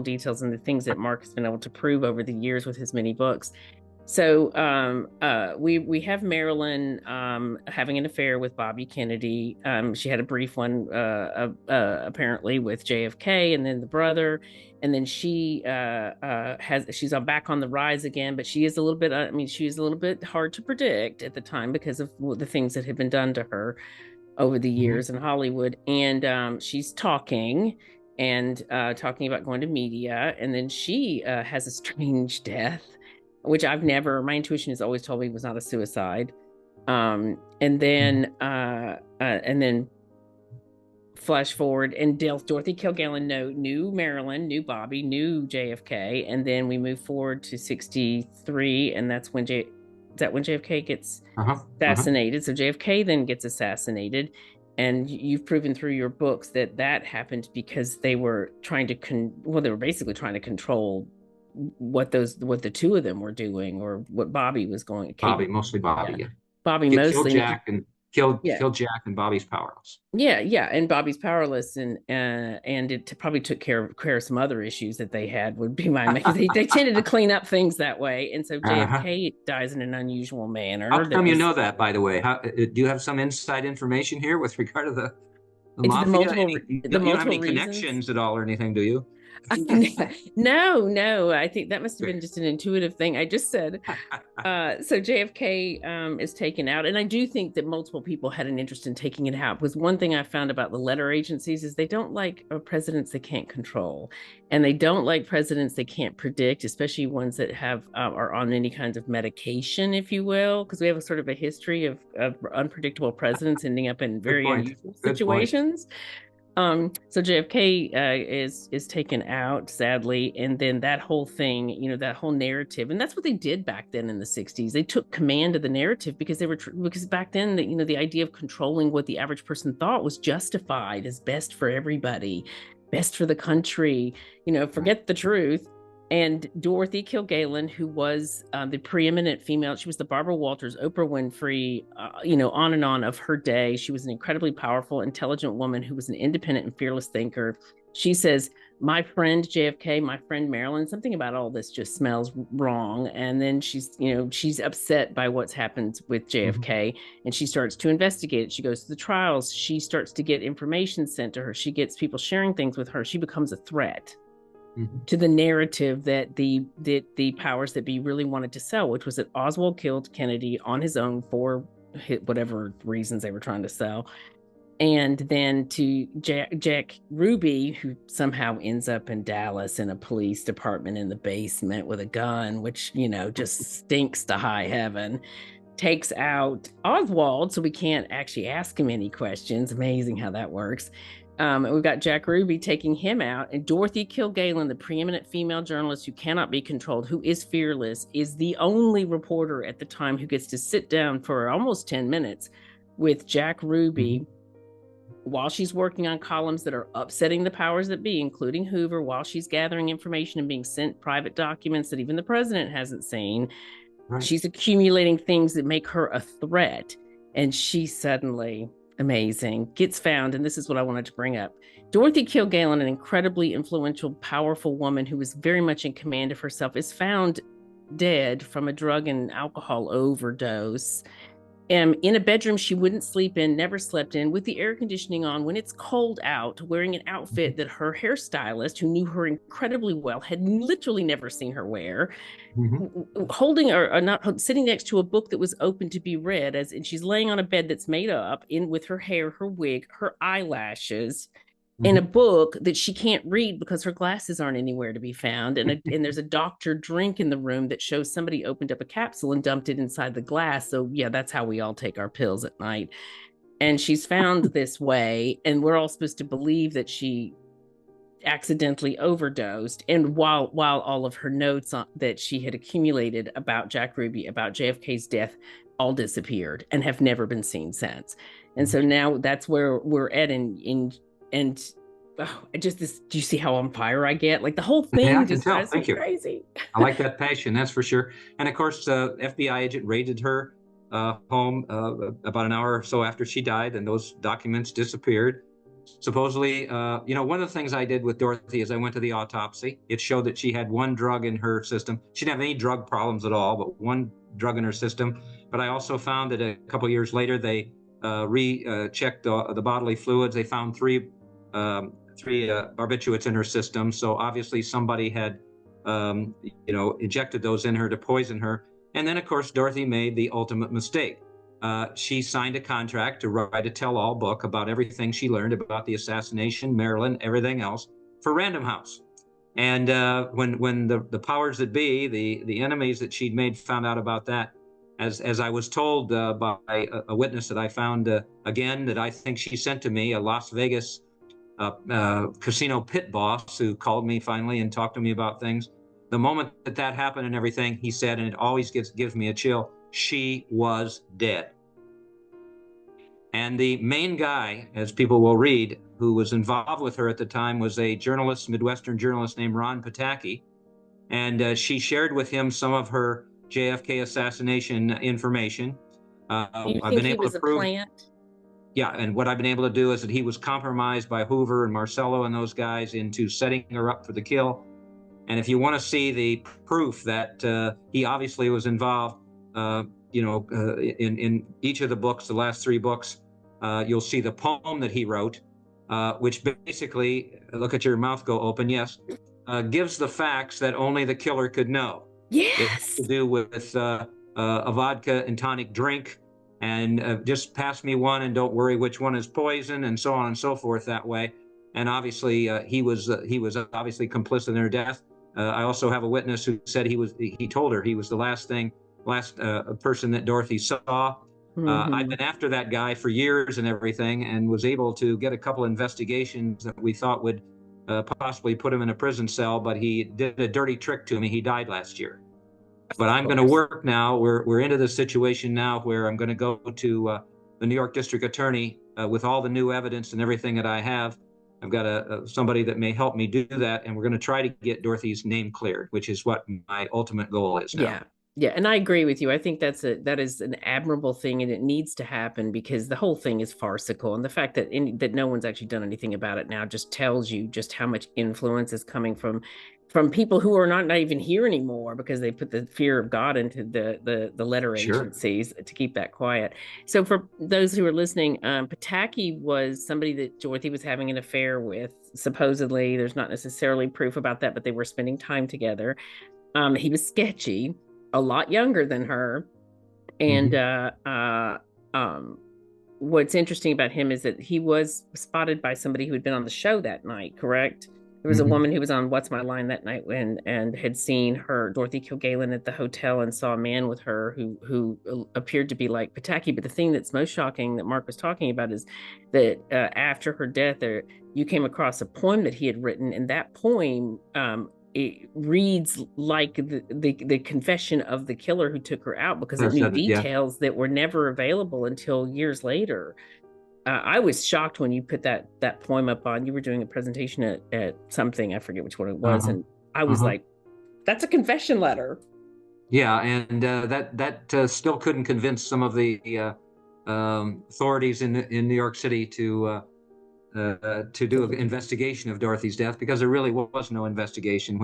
details and the things that Mark has been able to prove over the years with his many books. So we have Marilyn having an affair with Bobby Kennedy. She had a brief one apparently with JFK, and then the brother, and then she's back on the rise again. But she is a little bit, she is a little bit hard to predict at the time because of the things that had been done to her over the years in Hollywood. And she's talking about going to media, and then she has a strange death, which my intuition has always told me was not a suicide. And then flash forward, and Dorothy Kilgallen knew Marilyn, knew Bobby, knew JFK, and then we move forward to 1963, and that's when JFK gets assassinated. So JFK then gets assassinated, and you've proven through your books that happened because they were trying to they were basically trying to control what the two of them were doing, or what Bobby was going. Mostly Bobby. Yeah. Bobby mostly. Kill Jack, and Bobby's powerless. Yeah, and Bobby's powerless, and it probably took care of some other issues that they had. Would be my they tended to clean up things that way, and so JFK dies in an unusual manner. How come you know that, by the way? Do you have some inside information here with regard to the mafia? You don't have any connections at all or anything, do you? No, I think that must have been just an intuitive thing I just said. So JFK is taken out, and I do think that multiple people had an interest in taking it out, because one thing I found about the letter agencies is they don't like presidents they can't control, and they don't like presidents they can't predict, especially ones that are on any kinds of medication, if you will, because we have a sort of a history of unpredictable presidents ending up in very unusual situations. So JFK is taken out, sadly, and then that whole thing, that whole narrative, and that's what they did back then in the 60s. They took command of the narrative because because back then, the idea of controlling what the average person thought was justified as best for everybody, best for the country. Forget the truth. And Dorothy Kilgallen, who was the preeminent female, she was the Barbara Walters, Oprah Winfrey, on and on of her day. She was an incredibly powerful, intelligent woman who was an independent and fearless thinker. She says, my friend JFK, my friend Marilyn, something about all this just smells wrong. And then she's upset by what's happened with JFK, and she starts to investigate it. She goes to the trials. She starts to get information sent to her. She gets people sharing things with her. She becomes a threat to the narrative that the powers that be really wanted to sell, which was that Oswald killed Kennedy on his own for whatever reasons they were trying to sell. And then to Jack Ruby, who somehow ends up in Dallas in a police department in the basement with a gun, which, just stinks to high heaven, takes out Oswald, so we can't actually ask him any questions. Amazing how that works. And we've got Jack Ruby taking him out, and Dorothy Kilgallen, the preeminent female journalist who cannot be controlled, who is fearless, is the only reporter at the time who gets to sit down for almost 10 minutes with Jack Ruby while she's working on columns that are upsetting the powers that be, including Hoover, while she's gathering information and being sent private documents that even the president hasn't seen. Right. She's accumulating things that make her a threat. And she suddenly, amazing, gets found. And this is what I wanted to bring up. Dorothy Kilgallen, an incredibly influential, powerful woman who was very much in command of herself, is found dead from a drug and alcohol overdose. In a bedroom she wouldn't sleep in, never slept in, with the air conditioning on when it's cold out, wearing an outfit that her hairstylist, who knew her incredibly well, had literally never seen her wear, holding or not sitting next to a book that was open to be read, and she's laying on a bed that's made up with her hair, her wig, her eyelashes, in a book that she can't read because her glasses aren't anywhere to be found. And there's a doctored drink in the room that shows somebody opened up a capsule and dumped it inside the glass. So yeah, that's how we all take our pills at night. And she's found this way, and we're all supposed to believe that she accidentally overdosed. And while all of her notes that she had accumulated about Jack Ruby, about JFK's death, all disappeared and have never been seen since. And so now that's where we're at and I just do you see how on fire I get? Like the whole thing just drives me crazy. I like that passion, that's for sure. And of course, FBI agent raided her home about an hour or so after she died, and those documents disappeared. Supposedly, one of the things I did with Dorothy is I went to the autopsy. It showed that she had one drug in her system. She didn't have any drug problems at all, but one drug in her system. But I also found that a couple of years later, they rechecked the bodily fluids. They found three barbiturates in her system. So obviously somebody had, injected those in her to poison her. And then, of course, Dorothy made the ultimate mistake. She signed a contract to write a tell-all book about everything she learned about the assassination, Marilyn, everything else, for Random House. And when the powers that be, the enemies that she'd made, found out about that, as I was told by a witness that I found, again, that I think she sent to me, a Las Vegas casino pit boss who called me finally and talked to me about things. The moment that happened and everything, he said, and it always gives me a chill, she was dead. And the main guy, as people will read, who was involved with her at the time was a journalist, Midwestern journalist named Ron Pataki. And she shared with him some of her JFK assassination information. You think he was a plant? Yeah, and what I've been able to do is that he was compromised by Hoover and Marcello and those guys into setting her up for the kill. And if you want to see the proof that he obviously was involved, in each of the books, the last three books, you'll see the poem that he wrote, which basically, look at your mouth go open, yes, gives the facts that only the killer could know. Yes. It has to do with a vodka and tonic drink, and just pass me one and don't worry which one is poison, and so on and so forth that way. And obviously he was obviously complicit in her death. I also have a witness who said he told her he was the last person that Dorothy saw. I've been after that guy for years and everything, and was able to get a couple investigations that we thought would possibly put him in a prison cell, but he did a dirty trick to me. He died last year. But I'm going to work now. We're into this situation now where I'm going to go to the New York District Attorney with all the new evidence and everything that I have. I've got somebody that may help me do that, and we're going to try to get Dorothy's name cleared, which is what my ultimate goal is now. Yeah. Yeah, and I agree with you. I think that is an admirable thing, and it needs to happen because the whole thing is farcical, and the fact that that no one's actually done anything about it now just tells you just how much influence is coming from people who are not even here anymore because they put the fear of God into the letter Sure. agencies to keep that quiet. So for those who are listening, Pataki was somebody that Dorothy was having an affair with. Supposedly, there's not necessarily proof about that, but they were spending time together. He was sketchy, a lot younger than her, and Hmm. um, what's interesting about him is that he was spotted by somebody who had been on the show that night. Correct? There was a Hmm. woman who was on What's My Line that night and had seen her, Dorothy Kilgallen, at the hotel and saw a man with her who appeared to be like Pataki. But the thing that's most shocking that Mark was talking about is that after her death, you came across a poem that he had written, and that poem it reads like the confession of the killer who took her out because it That's knew yeah. details that were never available until years later. I was shocked when you put that poem up on. You were doing a presentation at something, I forget which one it was, Uh-huh. and I was Uh-huh. like, "That's a confession letter." Yeah, and that still couldn't convince some of the authorities in New York City to do an investigation of Dorothy's death because there really was no investigation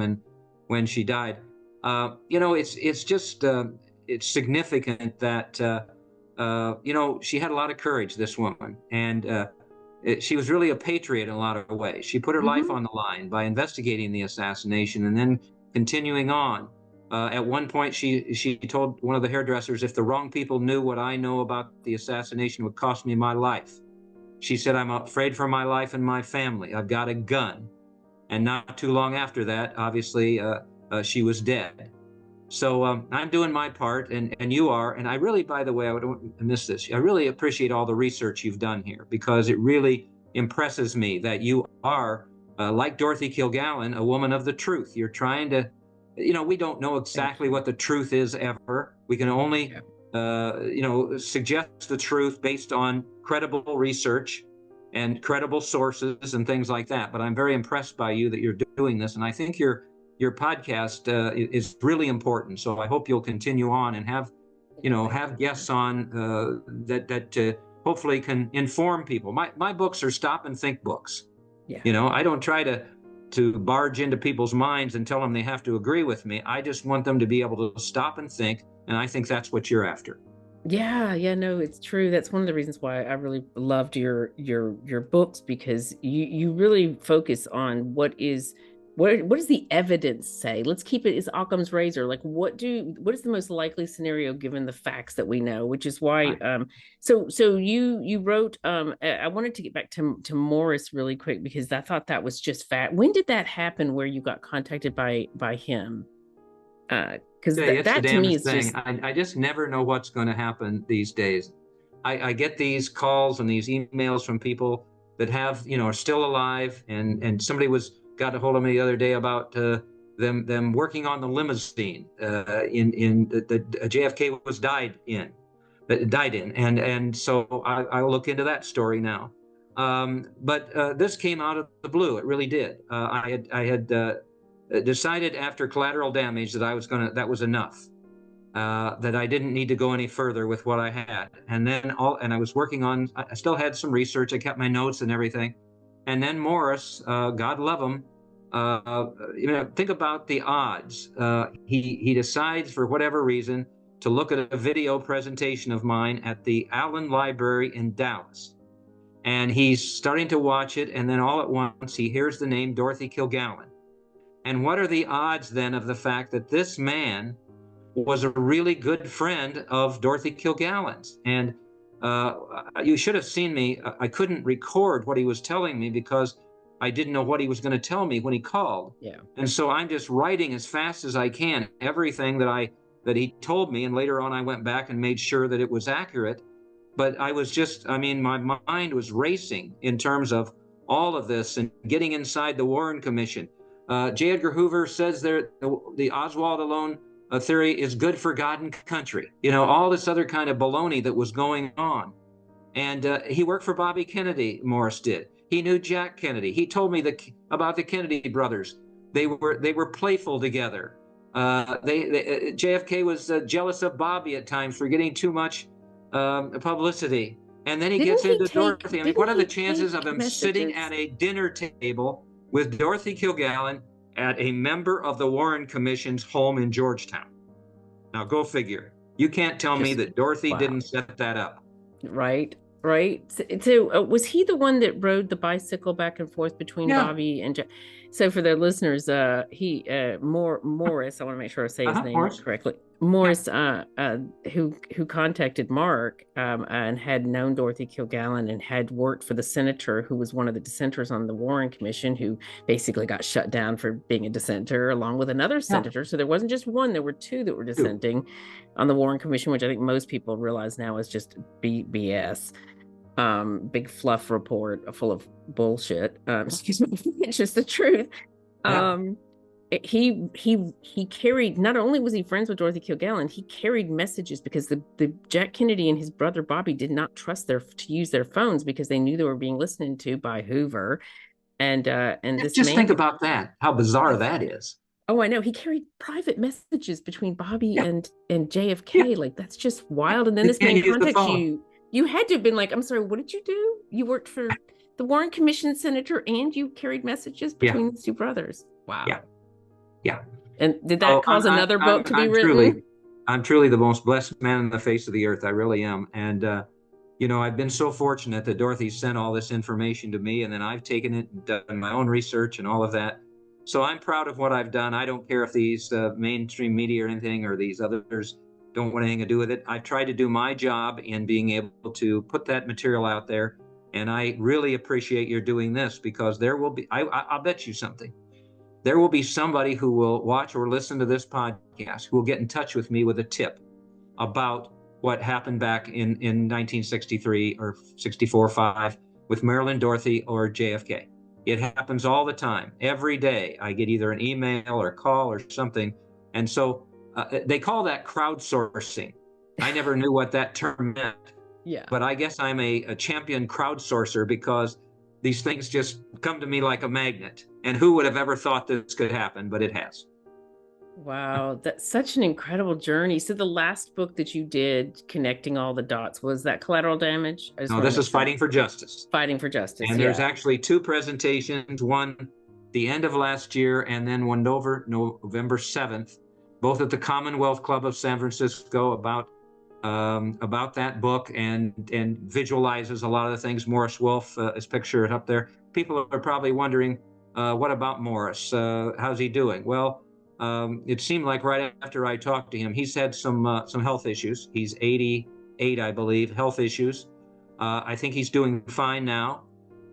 when she died. It's just it's significant that she had a lot of courage, this woman, and she was really a patriot in a lot of ways. She put her life Mm-hmm. on the line by investigating the assassination and then continuing on. At one point, she told one of the hairdressers, "If the wrong people knew what I know about the assassination, it would cost me my life." She said, "I'm afraid for my life and my family. I've got a gun." And not too long after that, obviously, she was dead. So I'm doing my part, and you are. And I really, by the way, I don't miss this. I really appreciate all the research you've done here because it really impresses me that you are, like Dorothy Kilgallen, a woman of the truth. You're trying to, we don't know Thank exactly you. what the truth is ever. We can only, Yeah. suggest the truth based on credible research and credible sources and things like that. But I'm very impressed by you that you're doing this, and I think your podcast is really important. So I hope you'll continue on and Thank have you. guests on that hopefully can inform people. My books are stop and think books. Yeah. I don't try to barge into people's minds and tell them they have to agree with me. I just want them to be able to stop and think, and I think that's what you're after. Yeah, yeah, no, it's true. That's one of the reasons why I really loved your books because you really focus on what does the evidence say? Let's keep it as Occam's razor. Like what is the most likely scenario given the facts that we know, which is why Right. so you wrote I wanted to get back to Morris really quick because I thought that was just fat. When did that happen where you got contacted by him? Because Okay, it's the that to me damnedest is thing. just I just never know what's going to happen these days. I get these calls and these emails from people that are still alive, and somebody got a hold of me the other day about them working on the limousine in the JFK was died in, and so I'll look into that story now. But this came out of the blue. It really did. I had decided after collateral damage that was enough, that I didn't need to go any further with what I had. And I was working on, I still had some research. I kept my notes and everything. And then Morris, God love him, think about the odds. He decides for whatever reason to look at a video presentation of mine at the Allen Library in Dallas. And he's starting to watch it. And then all at once, he hears the name Dorothy Kilgallen. And what are the odds then of the fact that this man was a really good friend of Dorothy Kilgallen's? And you should have seen me. I couldn't record what he was telling me because I didn't know what he was going to tell me when he called. yeah. And so I'm just writing as fast as I can everything that he told me. And later on, I went back and made sure that it was accurate. But my mind was racing in terms of all of this and getting inside the Warren Commission. J. Edgar Hoover says the Oswald alone theory is good for God and country. All this other kind of baloney that was going on. And he worked for Bobby Kennedy, Morris did. He knew Jack Kennedy. He told me about the Kennedy brothers. They were playful together. JFK was jealous of Bobby at times for getting too much publicity. And then he gets into Dorothy. I mean, what are the chances of him sitting at a dinner table with Dorothy Kilgallen at a member of the Warren Commission's home in Georgetown? Now, go figure. You can't tell me that Dorothy didn't set that up. Right. So was he the one that rode the bicycle back and forth between Bobby and So for the listeners, Morris, I want to make sure I say his name correctly. Morris, who contacted Mark and had known Dorothy Kilgallen and had worked for the senator who was one of the dissenters on the Warren Commission, who basically got shut down for being a dissenter along with another senator. So there wasn't just one, there were two that were dissenting on the Warren Commission, which I think most people realize now is just BS. Big fluff report full of bullshit. Excuse me, it's just the truth. He carried, not only was he friends with Dorothy Kilgallen, he carried messages because the Jack Kennedy and his brother Bobby did not trust to use their phones because they knew they were being listened to by Hoover. And this just think about that, how bizarre that is. Oh, I know. He carried private messages between Bobby and JFK. Like, that's just wild. And then this man contacts you. You had to have been like, I'm sorry, what did you do? You worked for the Warren Commission senator and you carried messages between these two brothers. Wow. Yeah. And did that cause another book to be written? I'm truly the most blessed man on the face of the earth. I really am. And, I've been so fortunate that Dorothy sent all this information to me, and then I've taken it and done my own research and all of that. So I'm proud of what I've done. I don't care if these mainstream media or anything or these others don't want anything to do with it. I've tried to do my job in being able to put that material out there. And I really appreciate your doing this because there will be, I'll bet you something. There will be somebody who will watch or listen to this podcast who will get in touch with me with a tip about what happened back in 1963 or 64, 5 with Marilyn, Dorothy, or JFK. It happens all the time. Every day I get either an email or a call or something. And so they call that crowdsourcing. I never knew what that term meant. But I guess I'm a champion crowdsourcer because these things just come to me like a magnet. And who would have ever thought this could happen? But it has. Wow, that's such an incredible journey. So the last book that you did connecting all the dots, was that Collateral Damage? No, this is Fighting for Justice. Fighting for Justice. And there's actually two presentations, one the end of last year and then one November 7th, both at the Commonwealth Club of San Francisco about that book and visualizes a lot of the things. Morris Wolf is pictured up there. People are probably wondering, what about Morris? How's he doing? Well, it seemed like right after I talked to him, he's had some health issues. He's 88, I believe, health issues. I think he's doing fine now,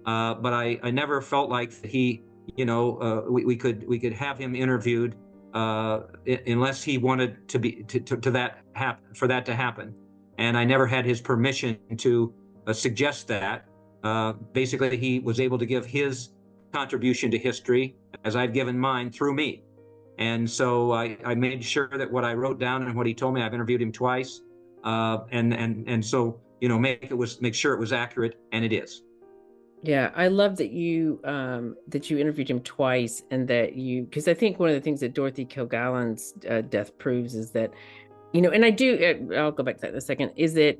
but I never felt like he, we could have him interviewed unless he wanted to be for that to happen, and I never had his permission to suggest that. Basically, he was able to give his contribution to history as I've given mine through me. And so I made sure that what I wrote down and what he told me, I've interviewed him twice, and so make sure it was accurate, and it is. Yeah, I love that you interviewed him twice, and that because I think one of the things that Dorothy Kilgallen's death proves is that, and I'll go back to that in a second, is that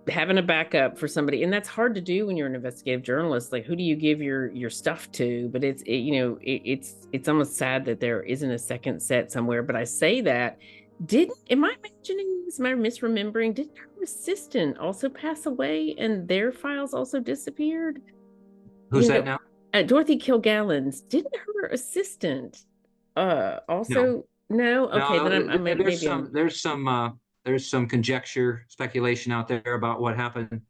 having a backup for somebody, and that's hard to do when you're an investigative journalist. Like, who do you give your stuff to? But it's almost sad that there isn't a second set somewhere. But I say that, am I imagining this? Am I misremembering? Didn't her assistant also pass away and their files also disappeared? Who's that now? Dorothy Kilgallen's. Didn't her assistant also? No? Okay, then there's some conjecture, speculation out there about what happened.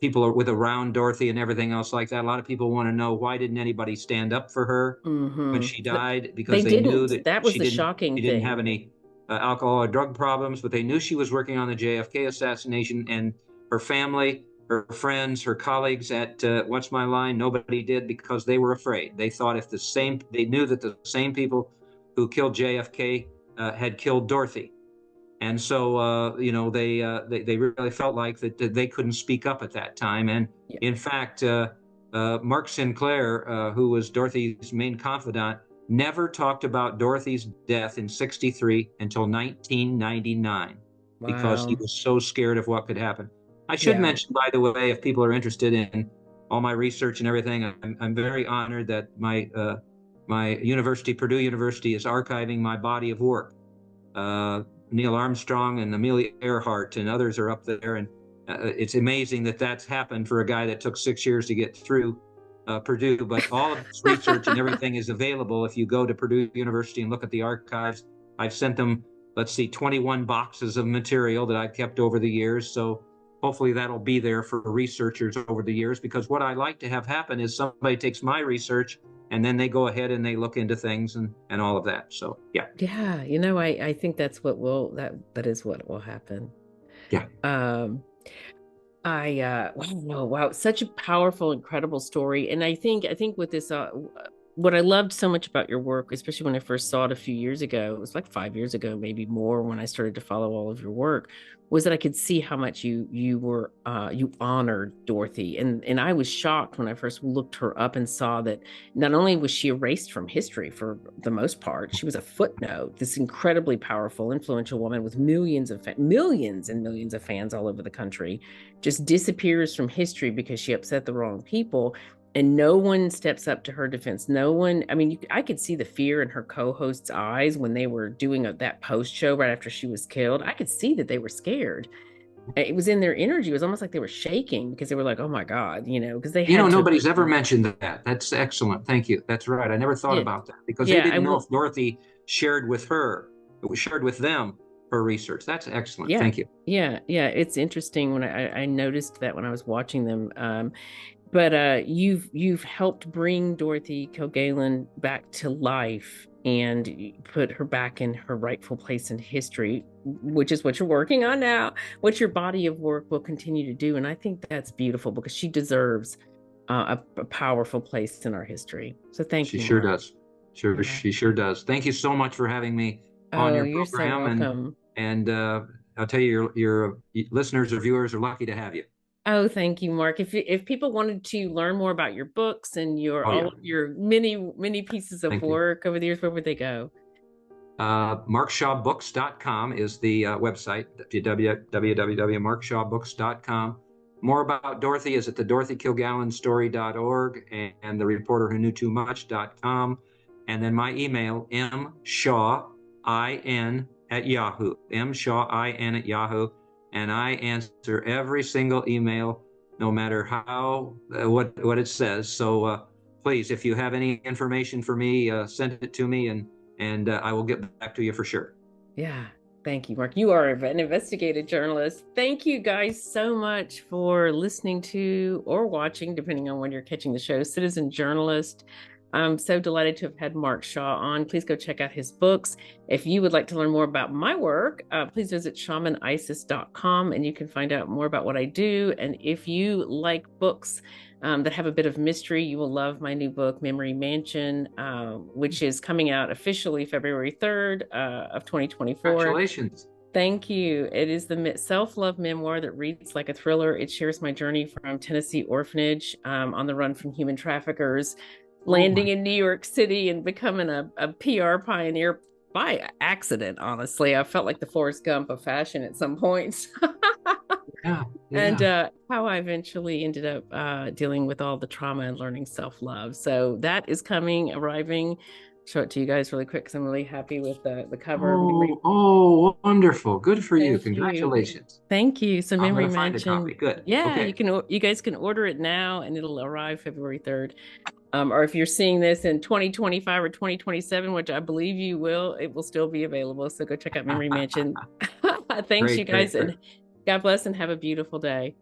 People are around Dorothy and everything else like that. A lot of people want to know, why didn't anybody stand up for her when she died? Because they knew that was the shocking thing. She didn't have any alcohol or drug problems, but they knew she was working on the JFK assassination, and her family, her friends, her colleagues at What's My Line, nobody did, because they were afraid. They thought they knew that the same people who killed JFK had killed Dorothy. And so, they really felt like that they couldn't speak up at that time. And in fact, Mark Sinclair, who was Dorothy's main confidant, never talked about Dorothy's death in 63 until 1999 because he Wow. was so scared of what could happen. I should Yeah. mention, by the way, if people are interested in all my research and everything, I'm very honored that my university, Purdue University, is archiving my body of work. Neil Armstrong and Amelia Earhart and others are up there, and it's amazing that that's happened for a guy that took 6 years to get through Purdue. But all of this research and everything is available if you go to Purdue University and look at the archives. I've sent them, let's see, 21 boxes of material that I've kept over the years. So hopefully that'll be there for researchers over the years, because what I like to have happen is somebody takes my research and then they go ahead and they look into things and all of that. So yeah. Yeah, I think that's what will that is what will happen. Yeah. Wow, such a powerful, incredible story. And I think with this what I loved so much about your work, especially when I first saw it a few years ago, it was like 5 years ago, maybe more, when I started to follow all of your work, was that I could see how much you were you honored Dorothy. And I was shocked when I first looked her up and saw that not only was she erased from history for the most part, she was a footnote, this incredibly powerful, influential woman with millions and millions of fans all over the country, just disappears from history because she upset the wrong people. And no one steps up to her defense. No one, I mean, I could see the fear in her co-hosts' eyes when they were doing that post show right after she was killed. I could see that they were scared. It was in their energy. It was almost like they were shaking because they were like, oh my God, because they had to. Nobody's ever mentioned that. That's excellent. Thank you. That's right. I never thought Yeah. about that because they Yeah, I didn't know will. if Dorothy shared with her, it was shared with them her research. That's excellent. Yeah. Thank you. Yeah. It's interesting when I noticed that when I was watching them. But you've helped bring Dorothy Kilgallen back to life and put her back in her rightful place in history, which is what you're working on now, what your body of work will continue to do. And I think that's beautiful because she deserves a powerful place in our history. So thank She you, sure Mark. does. Sure, Yeah. she sure does. Thank you so much for having me on Oh, your you're so program, welcome. and I'll tell you, your listeners or viewers are lucky to have you. Oh, thank you, Mark. If people wanted to learn more about your books and Oh all yeah, of your many pieces of thank you. work over the years, where would they go? MarkShawBooks.com is the website, www.markshawbooks.com. More about Dorothy is at the DorothyKilgallenStory.org and the Reporter Who Knew Too Much.com. And then my email, mshawin@yahoo, mshawin@yahoo. And I answer every single email, no matter how, what it says. So please, if you have any information for me, send it to me and I will get back to you for sure. Yeah. Thank you, Mark. You are an investigative journalist. Thank you guys so much for listening to or watching, depending on when you're catching the show, Citizen Journalist. I'm so delighted to have had Mark Shaw on. Please go check out his books. If you would like to learn more about my work, please visit shamanisis.com and you can find out more about what I do. And if you like books that have a bit of mystery, you will love my new book, Memory Mansion, which is coming out officially February 3rd of 2024. Congratulations. Thank you. It is the self-love memoir that reads like a thriller. It shares my journey from Tennessee orphanage, on the run from human traffickers, landing in New York City and becoming a PR pioneer by accident, honestly. I felt like the Forrest Gump of fashion at some points. Yeah. And how I eventually ended up dealing with all the trauma and learning self-love. So that is arriving. Show it to you guys really quick because I'm really happy with the cover. Oh, wonderful. Good for you. Thank you. Congratulations. Thank you. So I'm Memory going to find a Mansion. copy. Good. Yeah, Okay. you guys can order it now and it'll arrive February 3rd. Or if you're seeing this in 2025 or 2027, which I believe you will, it will still be available. So go check out Memory Mansion. Thanks, Great, you guys, great. and God bless and have a beautiful day.